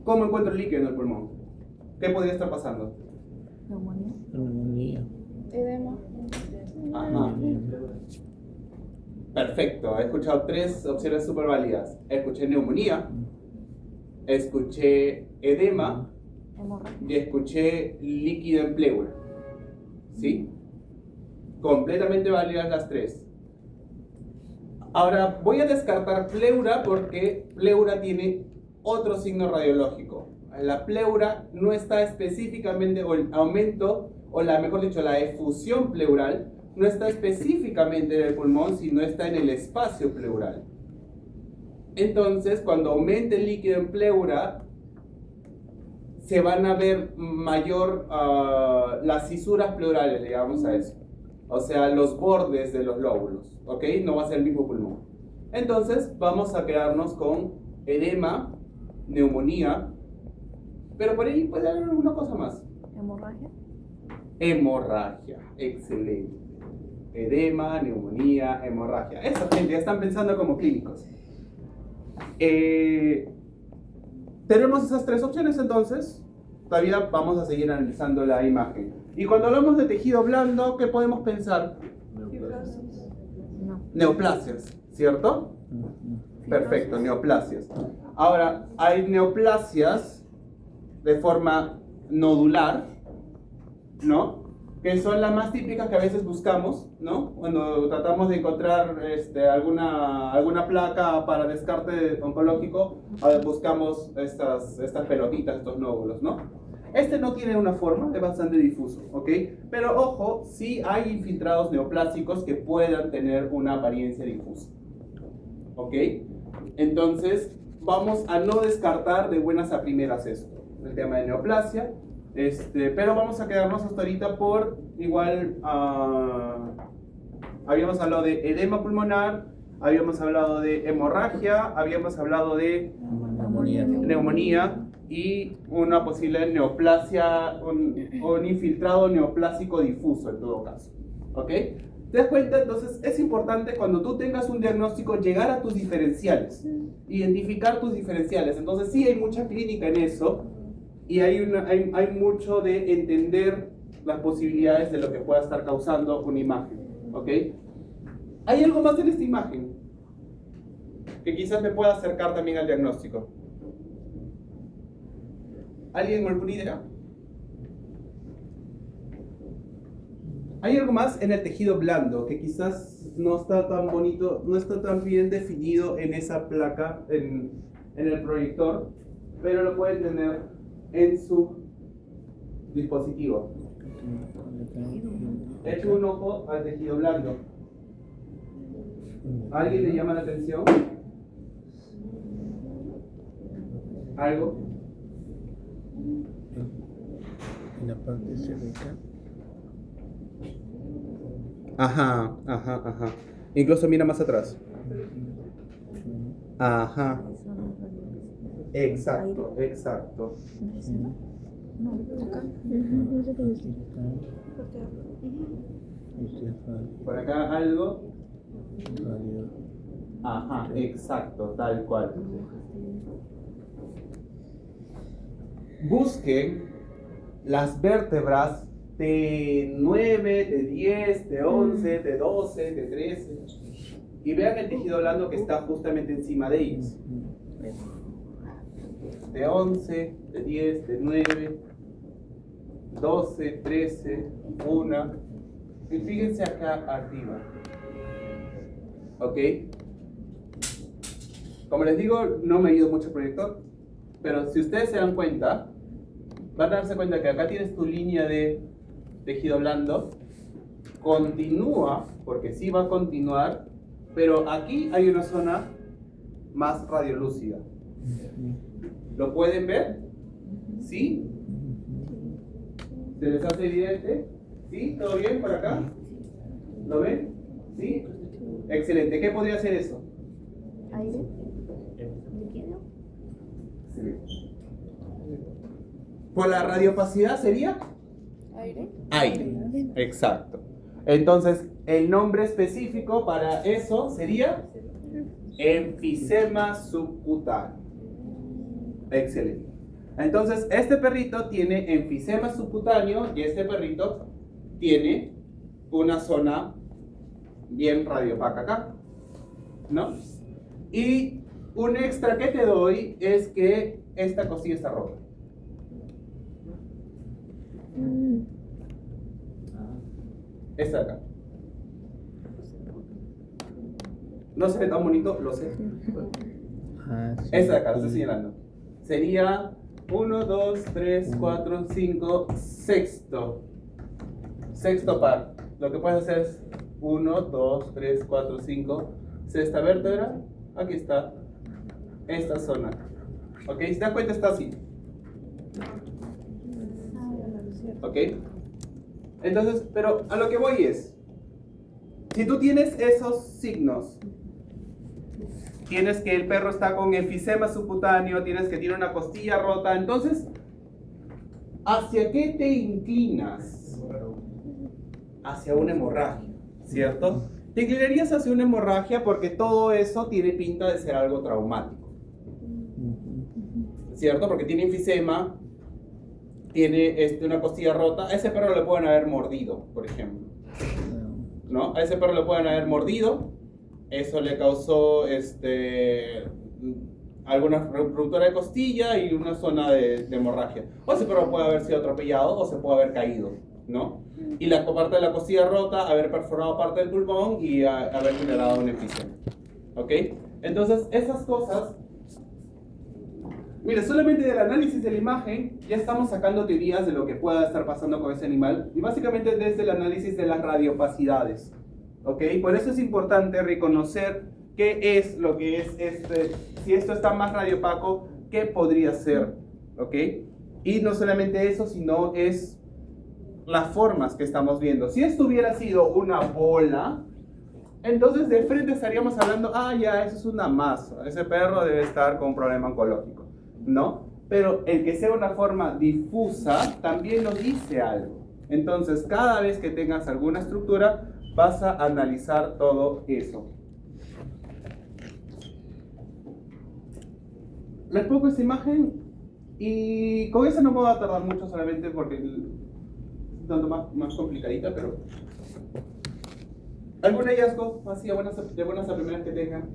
¿Cómo encuentro el líquido en el pulmón? ¿Qué podría estar pasando? Neumonía. Neumonía. Edema. Ajá. Perfecto. He escuchado 3 opciones súper válidas. Escuché neumonía, escuché edema Hemorragia. y escuché líquido en pleura. ¿Sí? Completamente válidas las 3. Ahora voy a descartar pleura porque pleura tiene otro signo radiológico. La pleura no está específicamente, o el aumento, mejor dicho, la efusión pleural no está específicamente en el pulmón, sino está en el espacio pleural. Entonces, cuando aumente el líquido en pleura, se van a ver mayor las fisuras pleurales, digamos a eso. O sea, los bordes de los lóbulos, ¿ok? No va a ser el mismo pulmón. Entonces, vamos a quedarnos con edema, neumonía, pero por ahí puede haber alguna cosa más. Hemorragia. Hemorragia, excelente. Edema, neumonía, hemorragia. Eso, gente, ya están pensando como clínicos. Tenemos esas 3 opciones, entonces. Todavía vamos a seguir analizando la imagen. Y cuando hablamos de tejido blando, ¿qué podemos pensar? No. Neoplasias, ¿cierto? Perfecto, neoplasias. Ahora, hay neoplasias de forma nodular, ¿no? Que son las más típicas que a veces buscamos, ¿no? Cuando tratamos de encontrar alguna placa para descarte oncológico, buscamos estas pelotitas, estos nódulos, ¿no? Este no tiene una forma, es bastante difuso, ¿ok? Pero ojo, sí hay infiltrados neoplásicos que puedan tener una apariencia difusa, ¿ok? Entonces, vamos a no descartar de buenas a primeras esto, el tema de neoplasia, pero vamos a quedarnos hasta ahorita por igual, habíamos hablado de edema pulmonar, habíamos hablado de hemorragia, habíamos hablado de neumonía y una posible neoplasia, un infiltrado neoplásico difuso en todo caso, ¿ok? ¿Te das cuenta? Entonces es importante cuando tú tengas un diagnóstico llegar a tus diferenciales, identificar tus diferenciales. Entonces sí hay mucha clínica en eso y hay mucho de entender las posibilidades de lo que pueda estar causando una imagen, ¿ok? ¿Hay algo más en esta imagen que quizás me pueda acercar también al diagnóstico? ¿Alguien con alguna idea? ¿Hay algo más en el tejido blando que quizás no está tan bonito, no está tan bien definido en esa placa, en el proyector, pero lo pueden tener en su dispositivo? Echo un ojo al tejido blando. ¿A alguien le llama la atención? ¿Algo? En la parte cervical. Ajá. Incluso mira más atrás. Ajá. Exacto. No, acá. Por acá algo. Ajá, exacto, tal cual. Busquen las vértebras T9, T10, T11, T12, T13. Y vean el tejido blando que está justamente encima de ellos. T11, T10, T9, 12, 13, 1. Y fíjense acá arriba. ¿Ok? Como les digo, no me he ido mucho el proyector. Pero si ustedes se dan cuenta, van a darse cuenta que acá tienes tu línea de tejido blando. Continúa, porque sí va a continuar, pero aquí hay una zona más radiolúcida. ¿Lo pueden ver? ¿Sí? ¿Se les hace evidente? ¿Sí? ¿Todo bien por acá? ¿Lo ven? ¿Sí? Excelente. ¿Qué podría ser eso? Aire. Líquido. Sí. ¿Por la radiopacidad sería? Aire. Aire. Exacto. Entonces, el nombre específico para eso sería enfisema subcutáneo. Excelente. Entonces, este perrito tiene enfisema subcutáneo y este perrito tiene una zona bien radiopaca acá, ¿no? Y un extra que te doy es que esta cosilla está rota. Esta de acá. No se ve tan bonito, lo sé. Esta de acá, lo estoy señalando. Sería 1, 2, 3, 4, 5, sexto. Sexto par. Lo que puedes hacer es 1, 2, 3, 4, 5. Sexta vértebra. Aquí está. Esta zona. ¿Ok? Si te das cuenta, está así. ¿Ok? Entonces, pero a lo que voy es, si tú tienes esos signos, tienes que el perro está con enfisema subcutáneo, tienes que tiene una costilla rota, entonces, ¿hacia qué te inclinas? Hacia una hemorragia, ¿cierto? Te inclinarías hacia una hemorragia porque todo eso tiene pinta de ser algo traumático, ¿cierto? Porque tiene enfisema, tiene una costilla rota. A ese perro le pueden haber mordido, por ejemplo, ¿no? A ese perro le pueden haber mordido, eso le causó alguna ruptura de costilla y una zona de hemorragia. O ese perro puede haber sido atropellado o se puede haber caído, ¿no? Y la parte de la costilla rota, haber perforado parte del pulmón y haber generado un enfisema. ¿Ok? Entonces, esas cosas. Mira, solamente del análisis de la imagen ya estamos sacando teorías de lo que pueda estar pasando con ese animal y básicamente desde el análisis de las radiopacidades. ¿Ok? Por eso es importante reconocer qué es lo que es si esto está más radiopaco, qué podría ser. ¿Ok? Y no solamente eso, sino es las formas que estamos viendo. Si esto hubiera sido una bola, entonces de frente estaríamos hablando, ya, eso es una masa, ese perro debe estar con un problema oncológico, ¿no? Pero el que sea una forma difusa también nos dice algo. Entonces, cada vez que tengas alguna estructura, vas a analizar todo eso. Les pongo esta imagen y con esa no me voy a tardar mucho solamente porque es tanto más complicadita, pero ¿algún hallazgo así de buenas a primeras que tengan?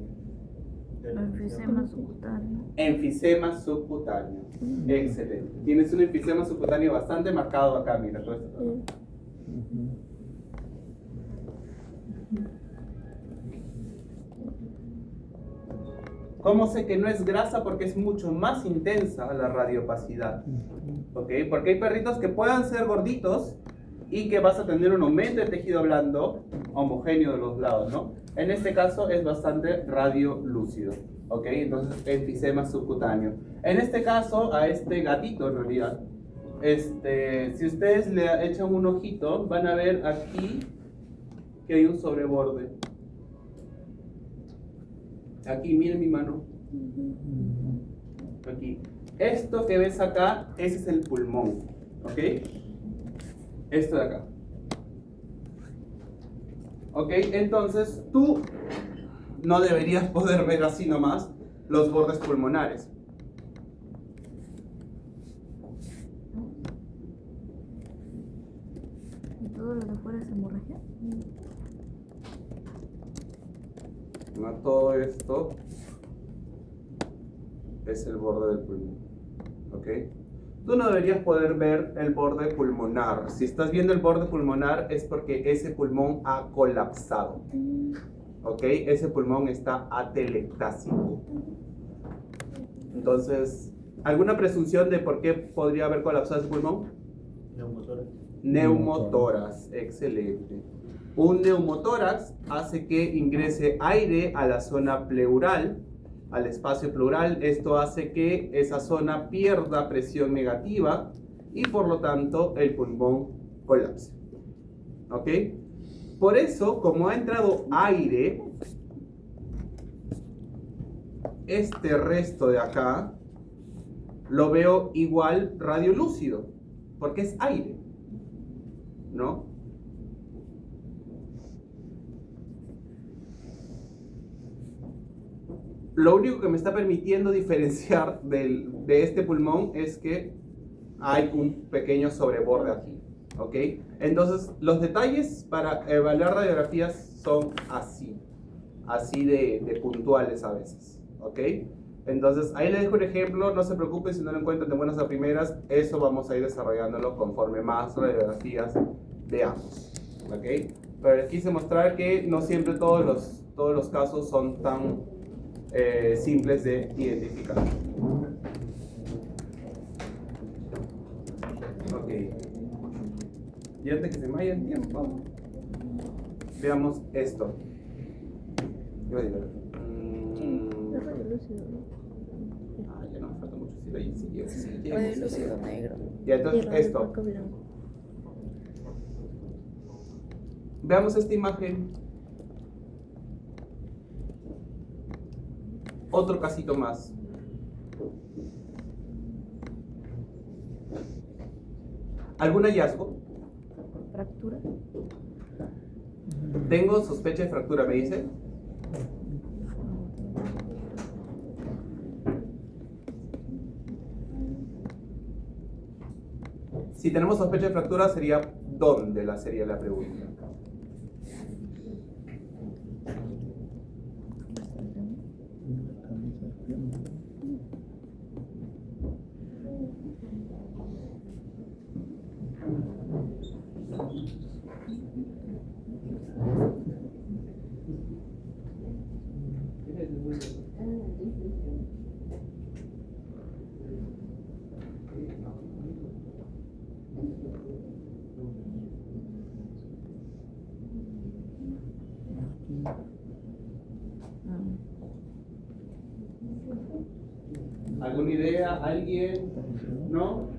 Enfisema subcutáneo. Enfisema subcutáneo. Excelente. Tienes un enfisema subcutáneo bastante marcado acá, mira, todo esto. ¿Cómo sé que no es grasa? Porque es mucho más intensa la radiopacidad. ¿Ok? Porque hay perritos que puedan ser gorditos y que vas a tener un aumento de tejido blando homogéneo de los lados, ¿no? En este caso es bastante radiolúcido. ¿Ok? Entonces, enfisema subcutáneo. En este caso, a este gatito en realidad, si ustedes le echan un ojito, van a ver aquí que hay un sobreborde. Aquí, miren mi mano. Aquí. Esto que ves acá, ese es el pulmón. ¿Ok? Esto de acá. ¿Ok? Entonces, tú no deberías poder ver así nomás los bordes pulmonares. ¿No? Todo esto es el borde del pulmón. ¿Ok? Tú no deberías poder ver el borde pulmonar. Si estás viendo el borde pulmonar es porque ese pulmón ha colapsado. ¿Ok? Ese pulmón está atelectásico. Entonces, ¿alguna presunción de por qué podría haber colapsado ese pulmón? Neumotórax. Neumotórax, excelente. Un neumotórax hace que ingrese aire a la zona pleural, al espacio pleural. Esto hace que esa zona pierda presión negativa y por lo tanto el pulmón colapse. ¿Ok? Por eso, como ha entrado aire, este resto de acá lo veo igual radiolúcido, porque es aire, ¿no? Lo único que me está permitiendo diferenciar de este pulmón es que hay un pequeño sobreborde aquí, ¿ok? Entonces, los detalles para evaluar radiografías son así de puntuales a veces, ¿ok? Entonces, ahí les dejo un ejemplo, no se preocupen si no lo encuentran de buenas a primeras, eso vamos a ir desarrollándolo conforme más radiografías veamos, ¿ok? Pero les quise mostrar que no siempre todos los casos son tan simples de identificar. Ok. Y antes que se me vaya el tiempo, veamos esto. Yo digo, ya no me falta mucho. Sí, Radiolúcido negro. Ya, entonces esto. Veamos esta imagen. Otro casito más. ¿Algún hallazgo? Fractura. Tengo sospecha de fractura, ¿me dice? Si tenemos sospecha de fractura, sería ¿dónde? Sería la pregunta. ¿Alguna idea? ¿Alguien? ¿No?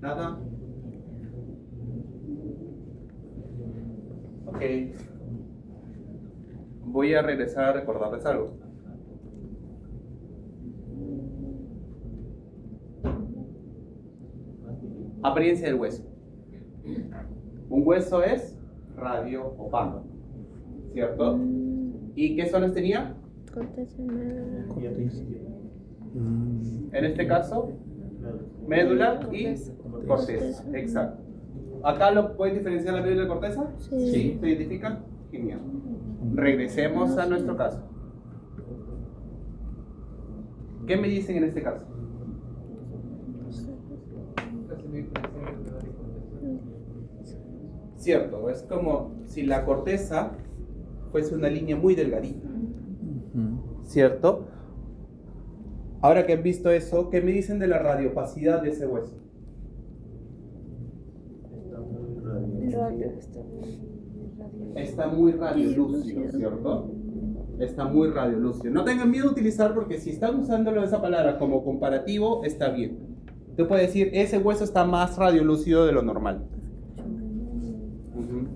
¿Nada? Ok. Voy a regresar a recordarles algo. Apariencia del hueso. Un hueso es radio opaco, ¿cierto? ¿Y qué zonas tenía? Corteza y médula. En este caso, médula y corteza. Exacto. ¿Acá lo pueden diferenciar la médula y la corteza? Sí. ¿Se identifican? Genial. Regresemos a nuestro caso. ¿Qué me dicen en este caso? Cierto, es como si la corteza fuese una línea muy delgadita. ¿Cierto? Ahora que han visto eso, ¿qué me dicen de la radiopacidad de ese hueso? Está muy radiolúcido, ¿cierto? Está muy radiolúcido. No tengan miedo de utilizar, porque si están usándolo esa palabra como comparativo, está bien. Tú puedes decir, ese hueso está más radiolúcido de lo normal.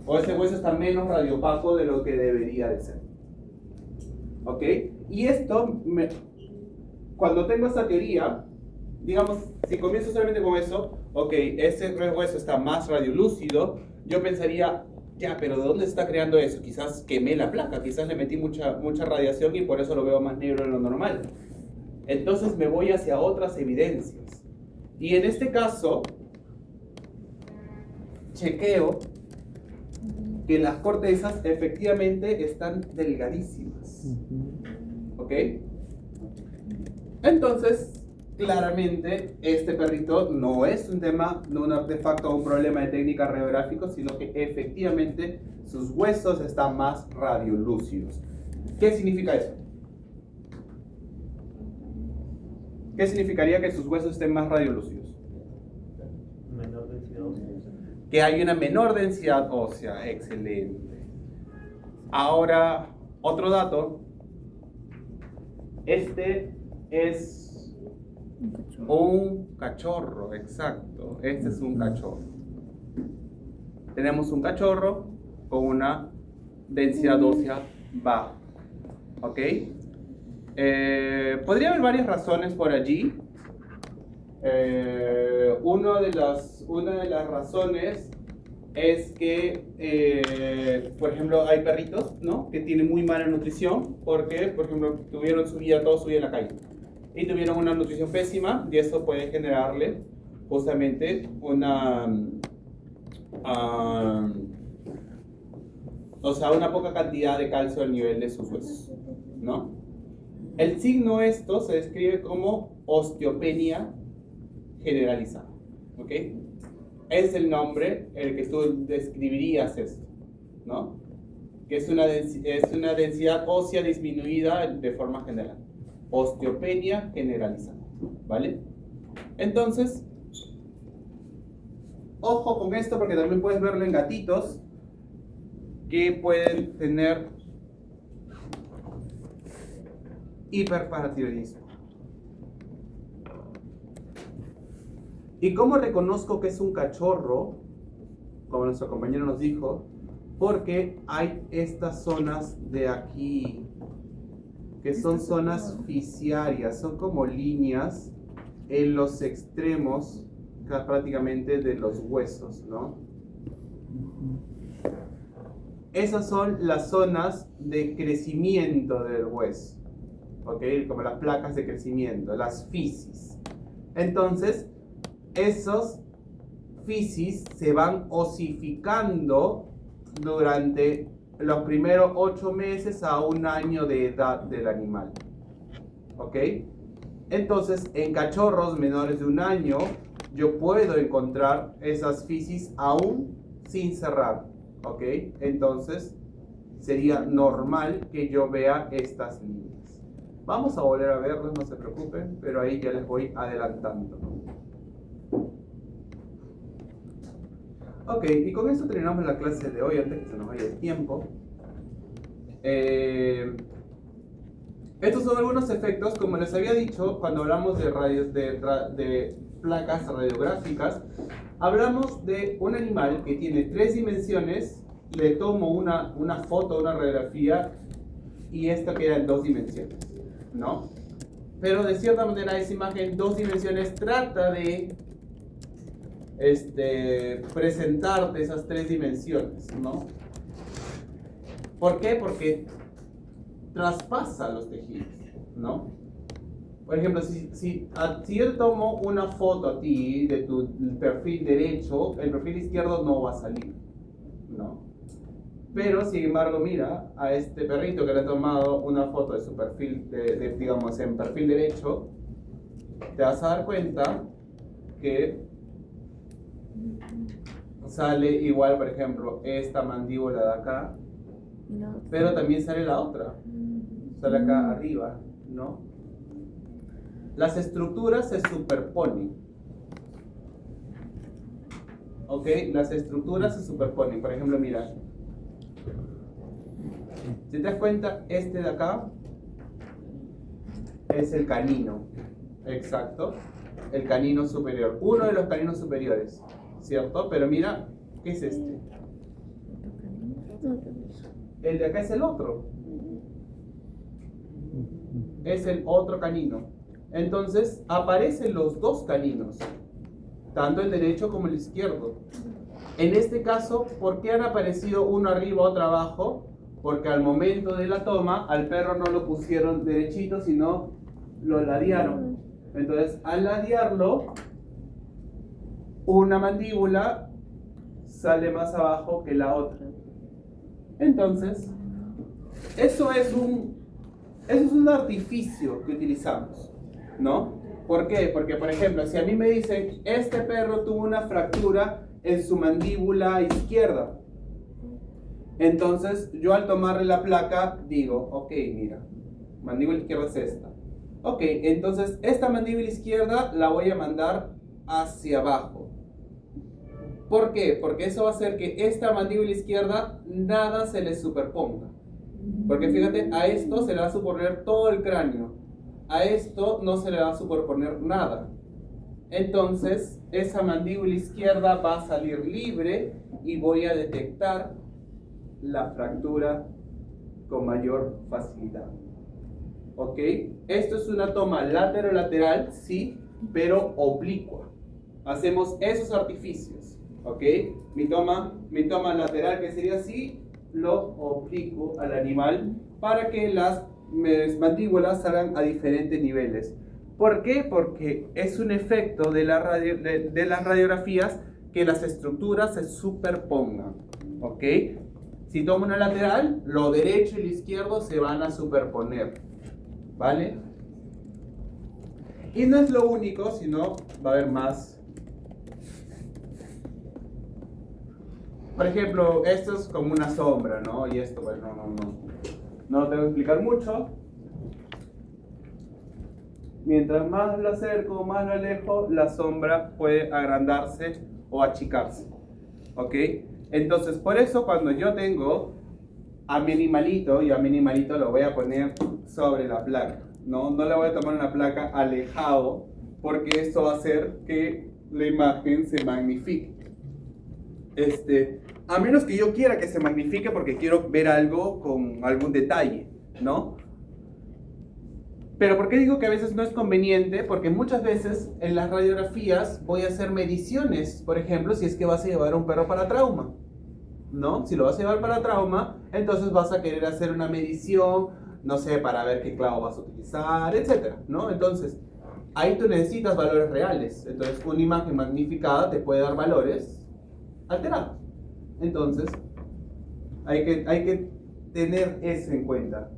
O ese hueso está menos radiopaco de lo que debería de ser. ¿Ok? Y esto, cuando tengo esta teoría, digamos, si comienzo solamente con eso, ok, ese hueso está más radiolúcido, yo pensaría, ya, pero ¿de dónde se está creando eso? Quizás quemé la placa, quizás le metí mucha radiación y por eso lo veo más negro de lo normal. Entonces me voy hacia otras evidencias. Y en este caso, chequeo que las cortezas efectivamente están delgadísimas. ¿Ok? Entonces, claramente, este perrito no es un tema, no un artefacto o un problema de técnica radiográfica, sino que efectivamente sus huesos están más radiolúcidos. ¿Qué significa eso? ¿Qué significaría que sus huesos estén más radiolúcidos? Menor densidad ósea. Que hay una menor densidad ósea. Excelente. Ahora, otro dato. Este es un cachorro, exacto. Este es un cachorro. Tenemos un cachorro con una densidad ósea baja. ¿Ok? Podría haber varias razones por allí. Una de las razones es que, por ejemplo, hay perritos, ¿no?, que tienen muy mala nutrición porque, por ejemplo, tuvieron toda su vida en la calle y tuvieron una nutrición pésima, y eso puede generarle justamente una poca cantidad de calcio al nivel de sus huesos, ¿no? El signo esto se describe como osteopenia generalizada, ¿ok? Es el nombre en el que tú describirías esto, ¿no? Que es una densidad ósea disminuida de forma general. Osteopenia generalizada, ¿vale? Entonces, ojo con esto porque también puedes verlo en gatitos que pueden tener hiperparatiroidismo. ¿Y cómo reconozco que es un cachorro? Como nuestro compañero nos dijo, porque hay estas zonas de aquí, que son zonas fisiarias, son como líneas en los extremos prácticamente de los huesos, ¿no? Esas son las zonas de crecimiento del hueso, ¿ok? Como las placas de crecimiento, las fisis. Entonces, esos fisis se van osificando durante los primeros 8 meses a 1 año de edad del animal, ¿ok? Entonces, en cachorros menores de 1 año, yo puedo encontrar esas fisis aún sin cerrar, ¿ok? Entonces, sería normal que yo vea estas líneas. Vamos a volver a verlas, no se preocupen, pero ahí ya les voy adelantando. Ok, y con esto terminamos la clase de hoy, antes que se nos vaya el tiempo. Estos son algunos efectos, como les había dicho, cuando hablamos de placas radiográficas, hablamos de un animal que tiene 3 dimensiones, le tomo una foto, una radiografía, y esta queda en 2 dimensiones, ¿no? Pero de cierta manera esa imagen en 2 dimensiones trata de presentarte esas 3 dimensiones, ¿no? ¿Por qué? Porque traspasa los tejidos, ¿no? Por ejemplo, si yo tomo una foto a ti de tu perfil derecho, el perfil izquierdo no va a salir, ¿no? Pero, sin embargo, mira a este perrito que le ha tomado una foto de su perfil, digamos, en perfil derecho, te vas a dar cuenta que sale igual, por ejemplo, esta mandíbula de acá, pero también sale la otra, sale acá arriba, ¿no? Las estructuras se superponen, ¿ok? Las estructuras se superponen. Por ejemplo, mira, si te das cuenta, este de acá es el canino, exacto, el canino superior, uno de los caninos superiores, ¿cierto? Pero mira, ¿qué es este? El de acá es el otro, es el otro canino. Entonces aparecen los 2 caninos, tanto el derecho como el izquierdo. En este caso, ¿por qué han aparecido uno arriba, otro abajo? Porque al momento de la toma, al perro no lo pusieron derechito, sino lo ladearon. Entonces, al ladearlo, una mandíbula sale más abajo que la otra. Entonces, eso es un artificio que utilizamos, ¿no? ¿Por qué? Porque, por ejemplo, si a mí me dicen, este perro tuvo una fractura en su mandíbula izquierda, entonces yo al tomarle la placa digo, ok, mira, mandíbula izquierda es esta. Ok, entonces esta mandíbula izquierda la voy a mandar hacia abajo. ¿Por qué? Porque eso va a hacer que esta mandíbula izquierda nada se le superponga. Porque fíjate, a esto se le va a superponer todo el cráneo. A esto no se le va a superponer nada. Entonces, esa mandíbula izquierda va a salir libre y voy a detectar la fractura con mayor facilidad. ¿Ok? Esto es una toma lateral, sí, pero oblicua. Hacemos esos artificios. ¿Ok? Mi toma lateral, que sería así, lo oblicuo al animal para que las mandíbulas salgan a diferentes niveles. ¿Por qué? Porque es un efecto de las radiografías que las estructuras se superpongan. ¿Ok? Si tomo una lateral, lo derecho y lo izquierdo se van a superponer. ¿Vale? Y no es lo único, sino va a haber más. Por ejemplo, esto es como una sombra, ¿no? Y esto, pues no lo tengo que explicar mucho. Mientras más lo acerco, más lo alejo, la sombra puede agrandarse o achicarse. ¿Ok? Entonces, por eso cuando yo tengo a mi animalito, y a mi animalito lo voy a poner sobre la placa, ¿no? No le voy a tomar una placa alejado, porque esto va a hacer que la imagen se magnifique. A menos que yo quiera que se magnifique porque quiero ver algo con algún detalle, ¿no? Pero ¿por qué digo que a veces no es conveniente? Porque muchas veces en las radiografías voy a hacer mediciones, por ejemplo, si es que vas a llevar a un perro para trauma, ¿no? Si lo vas a llevar para trauma, entonces vas a querer hacer una medición, no sé, para ver qué clavo vas a utilizar, etcétera, ¿no? Entonces, ahí tú necesitas valores reales. Entonces, una imagen magnificada te puede dar valores alterados. Entonces, hay que tener eso en cuenta.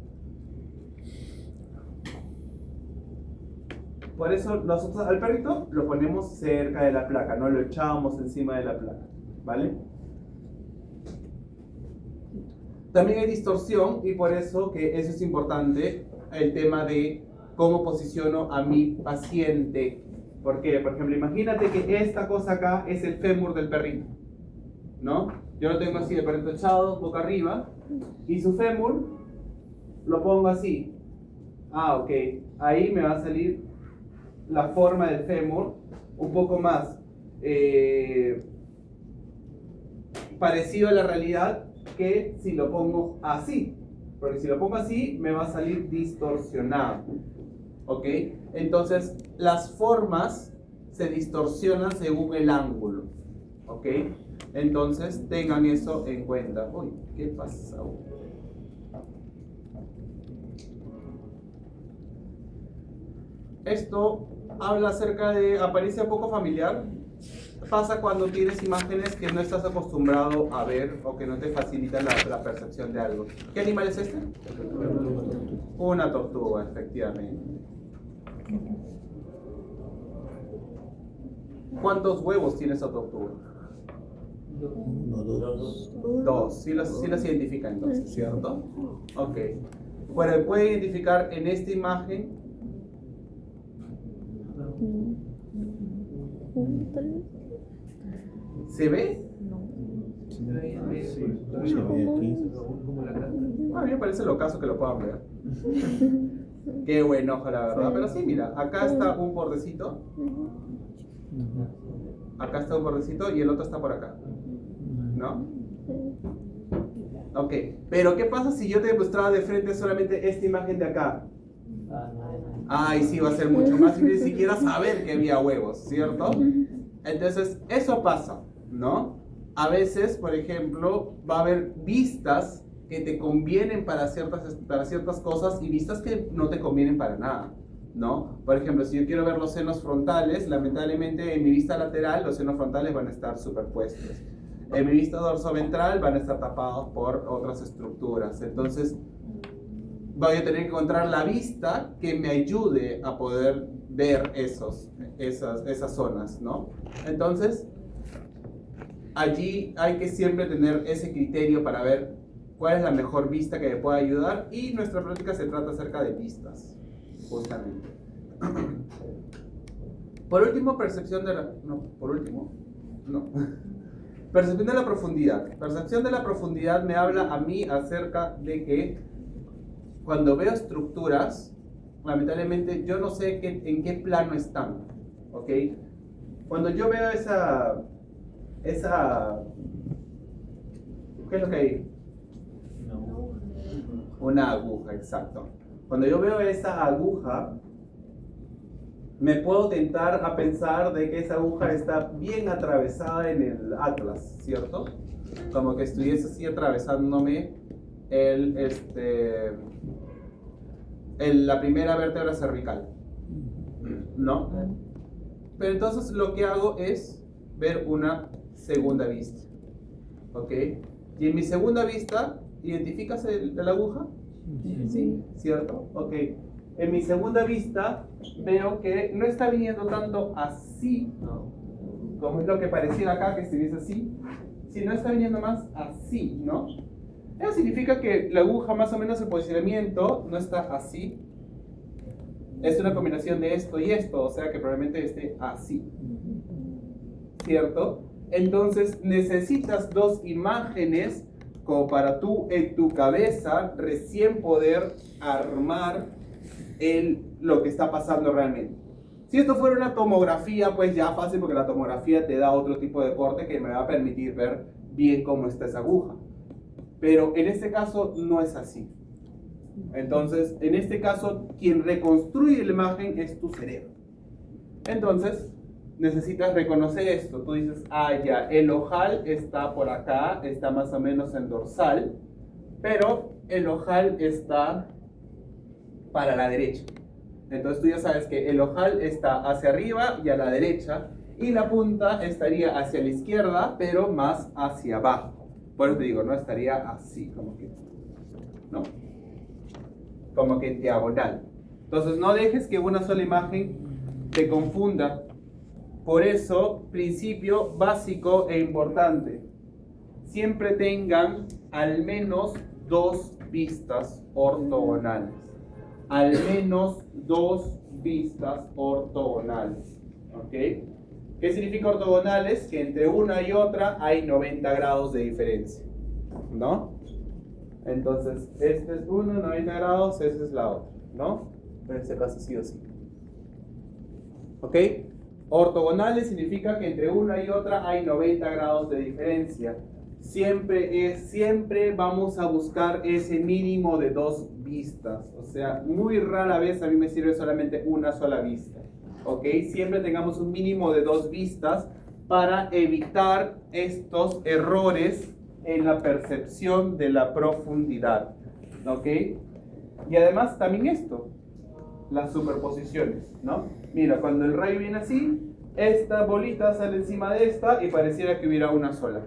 Por eso nosotros al perrito lo ponemos cerca de la placa, no lo echamos encima de la placa, ¿vale? También hay distorsión y por eso que eso es importante, el tema de cómo posiciono a mi paciente. ¿Por qué? Por ejemplo, imagínate que esta cosa acá es el fémur del perrito, ¿no? Yo lo tengo así, el perrito echado, boca arriba, y su fémur lo pongo así. Ah, ok. Ahí me va a salir la forma del fémur un poco más parecido a la realidad que si lo pongo así. Porque si lo pongo así, me va a salir distorsionado. ¿Ok? Entonces, las formas se distorsionan según el ángulo. ¿Ok? Entonces, tengan eso en cuenta. Uy, ¿qué pasa? Esto habla acerca de apariencia poco familiar. Pasa cuando tienes imágenes que no estás acostumbrado a ver o que no te facilitan la percepción de algo. ¿Qué animal es este? Una tortuga, efectivamente. ¿Cuántos huevos tiene esa tortuga? Dos. Sí las identifica entonces, ¿cierto? Ok. Bueno, puede identificar en esta imagen. ¿Se ve? Se ve aquí. A mí me parece lo caso que lo puedan ver. Qué buen ojo, la verdad. Pero sí, mira, acá está un bordecito. Acá está un bordecito y el otro está por acá, ¿no? Ok, pero ¿qué pasa si yo te mostraba de frente solamente esta imagen de acá? Ay, sí, va a ser mucho más difícil ni siquiera saber que había huevos, ¿cierto? Entonces, eso pasa, ¿no? A veces, por ejemplo, va a haber vistas que te convienen para ciertas cosas y vistas que no te convienen para nada, ¿no? Por ejemplo, si yo quiero ver los senos frontales, lamentablemente en mi vista lateral los senos frontales van a estar superpuestos. En mi vista dorsoventral van a estar tapados por otras estructuras. Entonces, voy a tener que encontrar la vista que me ayude a poder ver esas zonas, ¿no? Entonces, allí hay que siempre tener ese criterio para ver cuál es la mejor vista que me pueda ayudar, y nuestra práctica se trata acerca de vistas, justamente. Por último, percepción de la... No, por último, no. Percepción de la profundidad. Percepción de la profundidad me habla a mí acerca de que cuando veo estructuras, lamentablemente yo no sé en qué plano están, ¿ok? Cuando yo veo esa... ¿Qué es lo que hay? Una aguja, exacto. Cuando yo veo esa aguja, me puedo tentar a pensar de que esa aguja está bien atravesada en el atlas, ¿cierto? Como que estuviese así atravesándome la primera vértebra cervical, ¿no? Pero entonces lo que hago es ver una segunda vista, ¿ok? Y en mi segunda vista, ¿identificas la aguja? Sí, ¿cierto? Ok. En mi segunda vista veo que no está viniendo tanto así, como es lo que parecía acá, que estuviese así, sino está viniendo más así, ¿no? Eso significa que la aguja, más o menos el posicionamiento, no está así. Es una combinación de esto y esto, o sea que probablemente esté así, ¿cierto? Entonces necesitas dos imágenes como para tú en tu cabeza recién poder armar lo que está pasando realmente. Si esto fuera una tomografía, pues ya fácil, porque la tomografía te da otro tipo de corte que me va a permitir ver bien cómo está esa aguja. Pero en este caso no es así. Entonces, en este caso, quien reconstruye la imagen es tu cerebro. Entonces, necesitas reconocer esto. Tú dices, ya, el ojal está por acá, está más o menos en dorsal, pero el ojal está para la derecha. Entonces tú ya sabes que el ojal está hacia arriba y a la derecha, y la punta estaría hacia la izquierda, pero más hacia abajo. Por eso te digo, no estaría así, como que, ¿no? Como que en diagonal. Entonces no dejes que una sola imagen te confunda. Por eso, principio básico e importante: siempre tengan al menos dos vistas ortogonales. Al menos dos vistas ortogonales. ¿Ok? ¿Qué significa ortogonales? Que entre una y otra hay 90 grados de diferencia, ¿no? Entonces, este es uno, 90 grados, esa es la otra, ¿no? En este caso sí o sí. ¿Ok? Ortogonales significa que entre una y otra hay 90 grados de diferencia. Siempre vamos a buscar ese mínimo de dos vistas. O sea, muy rara vez a mí me sirve solamente una sola vista. ¿Ok? Siempre tengamos un mínimo de dos vistas para evitar estos errores en la percepción de la profundidad. ¿Ok? Y además también esto, las superposiciones, ¿no? Mira, cuando el rayo viene así, esta bolita sale encima de esta y pareciera que hubiera una sola.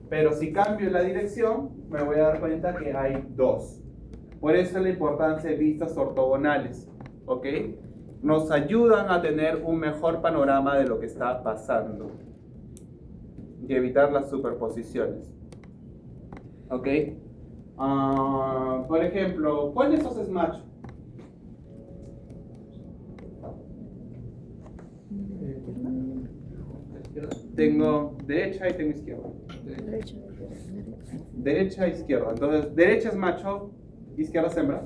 Pero si cambio la dirección, me voy a dar cuenta que hay dos. Por eso es la importancia de vistas ortogonales, ¿ok? Nos ayudan a tener un mejor panorama de lo que está pasando y evitar las superposiciones, ¿ok? Por ejemplo, ¿cuál de estos es macho? Tengo derecha y tengo izquierda. Derecha e izquierda. Entonces, derecha es macho, izquierda es hembra.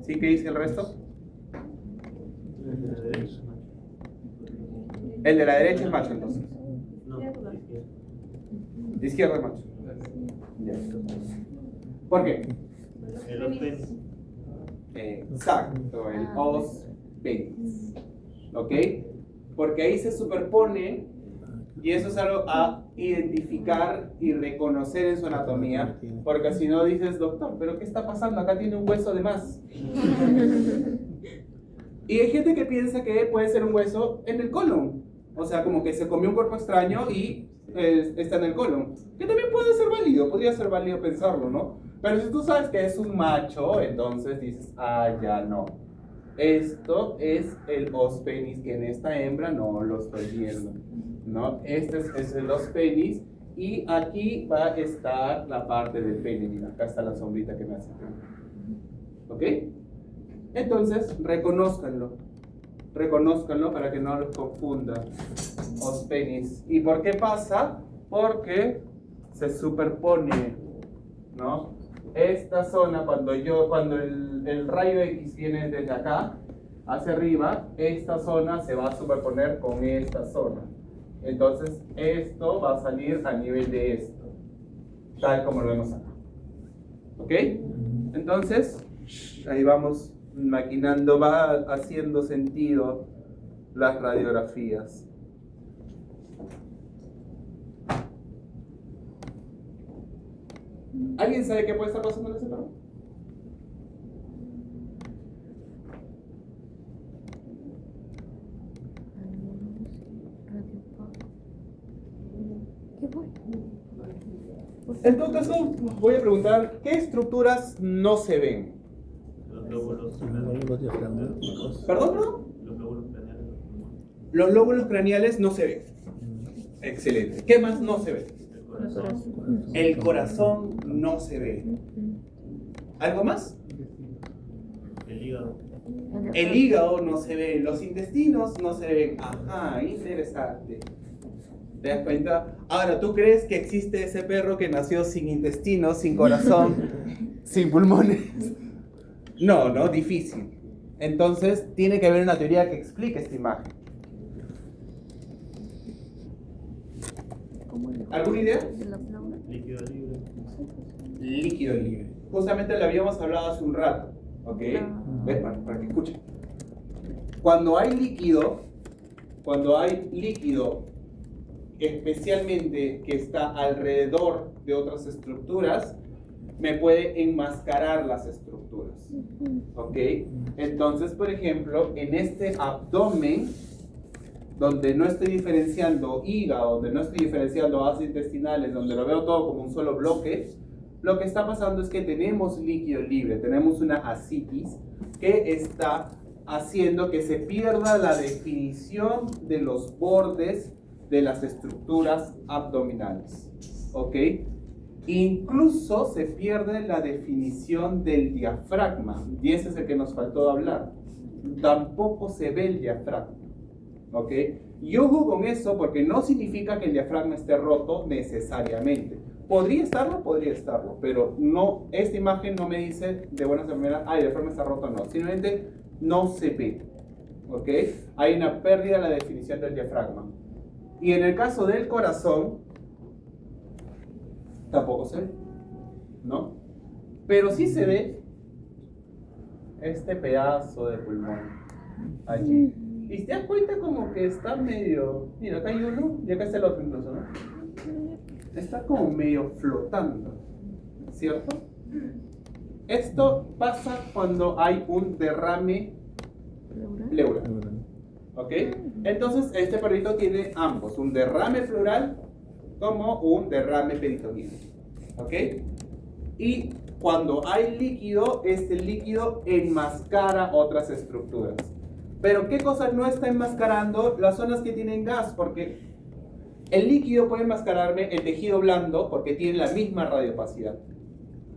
¿Sí? ¿Qué dice el resto? El de la derecha es macho, entonces. No, izquierda. Izquierda es macho. Ya. ¿Por qué? El ospenis. Exacto, el os penis. ¿Ok? Porque ahí se superpone, y eso es algo a identificar y reconocer en su anatomía, porque si no dices, doctor, ¿pero qué está pasando? Acá tiene un hueso de más. Y hay gente que piensa que puede ser un hueso en el colon, O sea, como que se comió un cuerpo extraño y está en el colon. Que también puede ser válido, podría ser válido pensarlo, ¿no? Pero si tú sabes que es un macho, entonces dices, ah, ya no. Esto es el os penis, que en esta hembra no lo estoy viendo, ¿no? Este es el os penis, y aquí va a estar la parte del pene. Mira, acá está la sombrita que me hace. ¿Ok? Entonces, reconózcanlo para que no los confunda. Os penis. ¿Y por qué pasa? Porque se superpone, ¿no? Esta zona, cuando el rayo X viene desde acá hacia arriba, esta zona se va a superponer con esta zona. Entonces, esto va a salir a nivel de esto, tal como lo vemos acá. ¿Ok? Entonces, ahí vamos maquinando, va haciendo sentido las radiografías. ¿Alguien sabe qué puede estar pasando en ese perro? ¿Qué fue? En todo caso, voy a preguntar, ¿qué estructuras no se ven? Los lóbulos Los lóbulos diafragmáticos. ¿Perdón, no? Los lóbulos craneales, los pulmones, Los lóbulos craneales no se ven. Excelente. ¿Qué más no se ve? el corazón, El corazón no se ve. ¿Algo más? el hígado, El hígado no se ve. Los intestinos no se ven. Ajá, interesante. ¿Te das cuenta? Ahora, ¿tú crees que existe ese perro que nació sin intestinos, sin corazón, sin pulmones? No, difícil. Entonces, tiene que haber una teoría que explique esta imagen. ¿Alguna idea? De la flauta. líquido libre, Líquido libre. Justamente lo habíamos hablado hace un rato, ¿ok? ¿Ves? Para que escuchen. Cuando hay líquido, especialmente que está alrededor de otras estructuras, me puede enmascarar las estructuras, ¿ok? Entonces, por ejemplo, en este abdomen, donde no estoy diferenciando hígado, donde no estoy diferenciando vasos intestinales, donde lo veo todo como un solo bloque, lo que está pasando es que tenemos líquido libre, tenemos una ascitis que está haciendo que se pierda la definición de los bordes de las estructuras abdominales, ¿ok? Incluso se pierde la definición del diafragma, y ese es el que nos faltó hablar. Tampoco se ve el diafragma, ¿ok? Y ojo con eso, porque no significa que el diafragma esté roto necesariamente. Podría estarlo, pero no, esta imagen no me dice de buenas a primeras, el diafragma está roto, no. Simplemente no se ve, ¿ok? Hay una pérdida de la definición del diafragma. Y en el caso del corazón, tampoco se ve, ¿no? Pero sí se ve este pedazo de pulmón allí. Y te das cuenta como que está medio... Mira, acá hay uno y acá está el otro incluso, ¿no? Está como medio flotando, ¿cierto? Esto pasa cuando hay un derrame pleural, ¿ok? Entonces este perrito tiene ambos, un derrame pleural como un derrame peritoneal, ¿ok? Y cuando hay líquido, este líquido enmascara otras estructuras. Pero ¿qué cosa no está enmascarando? Las zonas que tienen gas, porque el líquido puede enmascararme el tejido blando porque tiene la misma radiopacidad.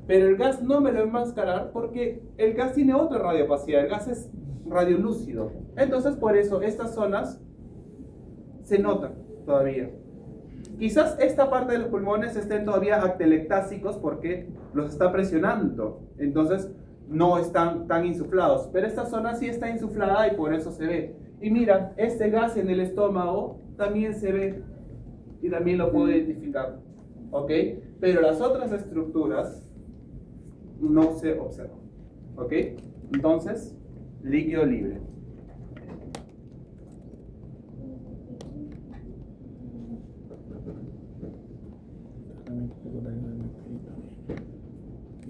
Pero el gas no me lo va a enmascarar porque el gas tiene otra radiopacidad, el gas es radiolúcido. Entonces por eso estas zonas se notan todavía. Quizás esta parte de los pulmones estén todavía atelectásicos porque los está presionando. Entonces no están tan insuflados. Pero esta zona sí está insuflada y por eso se ve. Y mira, este gas en el estómago también se ve. Y también lo puedo identificar. ¿Ok? Pero las otras estructuras no se observan. ¿Ok? Entonces, líquido libre. Tratamiento secundario del peritoneal.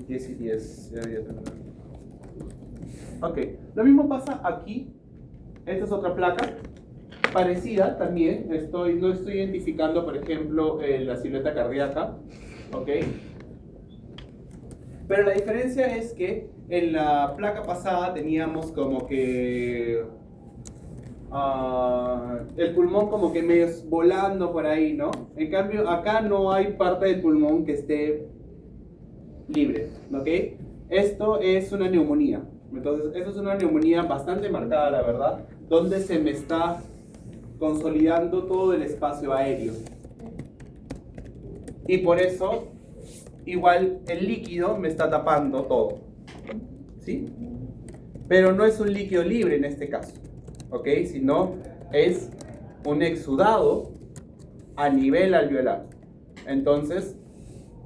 10 y 10. Ya había terminado. Ok, lo mismo pasa aquí. Esta es otra placa. parecida también, no estoy identificando, por ejemplo, la silueta cardíaca, ¿ok? Pero la diferencia es que en la placa pasada teníamos como que el pulmón como que medio volando por ahí, ¿no? En cambio, acá no hay parte del pulmón que esté libre, ¿ok? Esto es una neumonía. Entonces, esto es una neumonía bastante marcada, la verdad, donde se me está consolidando todo el espacio aéreo. Y por eso, igual el líquido me está tapando todo, ¿sí? Pero no es un líquido libre en este caso, ¿ok? Sino es un exudado a nivel alveolar. Entonces,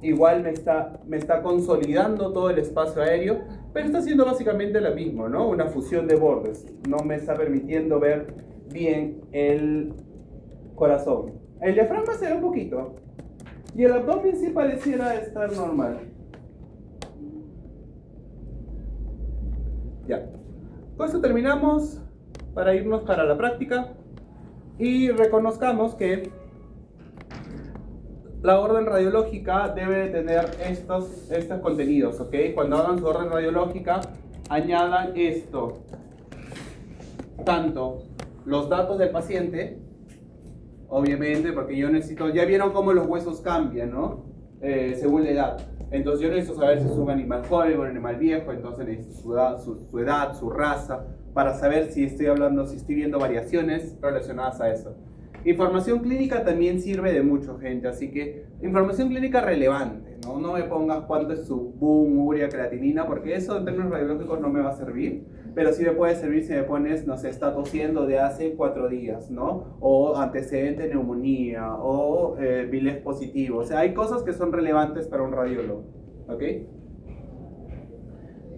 igual me está consolidando todo el espacio aéreo, pero está haciendo básicamente lo mismo, ¿no? Una fusión de bordes. No me está permitiendo ver bien el corazón. El diafragma se ve un poquito. Y el abdomen sí pareciera estar normal. Ya. Con esto terminamos para irnos para la práctica. Y reconozcamos que la orden radiológica debe de tener estos contenidos, ¿ok? Cuando hagan su orden radiológica, añadan esto. Tanto los datos del paciente, obviamente, porque yo necesito, ya vieron cómo los huesos cambian, ¿no? Según la edad. Entonces yo necesito saber si es un animal joven o un animal viejo, entonces necesito su edad, su raza, para saber si estoy viendo variaciones relacionadas a eso. Información clínica también sirve de mucho, gente, así que información clínica relevante, ¿no? No me pongas cuánto es su boom, urea, creatinina, porque eso en términos radiológicos no me va a servir, pero sí me puede servir si me pones, no sé, está tosiendo de hace 4 días, ¿no? O antecedente de neumonía, o biles positivo, o sea, hay cosas que son relevantes para un radiólogo, ¿ok?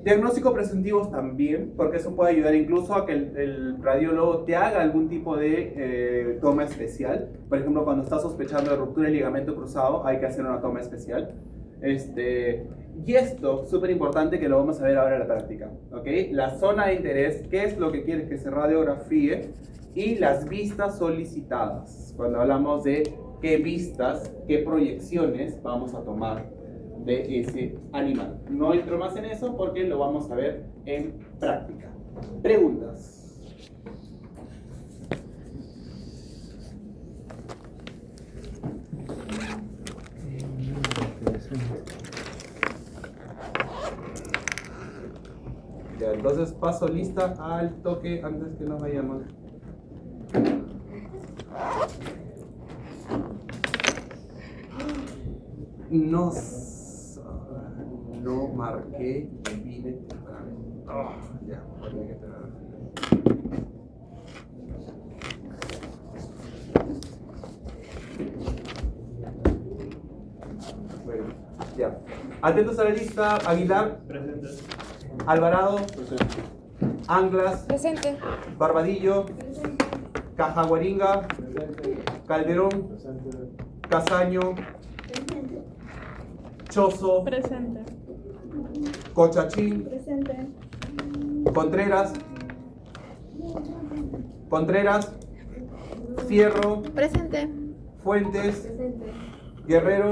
Diagnóstico presuntivos también, porque eso puede ayudar incluso a que el radiólogo te haga algún tipo de toma especial. Por ejemplo, cuando está sospechando de ruptura del ligamento cruzado, hay que hacer una toma especial. Y esto, súper importante, que lo vamos a ver ahora en la práctica, ¿ok? La zona de interés, qué es lo que quieres que se radiografíe, y las vistas solicitadas. Cuando hablamos de qué vistas, qué proyecciones vamos a tomar de ese animal. No entro más en eso porque lo vamos a ver en práctica. Preguntas. Ya, entonces paso lista al toque antes que nos vayamos. No marqué y vine temprano. Ya, voy a esperar. Bueno, ya. Atentos a la lista: Aguilar, Presente. Alvarado, Presente. Anglas, Presente. Barbadillo, Cajaguaringa, Calderón, Casaño, Chozo, Presente. Cochachín, Presente. Contreras, Fierro, Presente. Fuentes, Guerrero.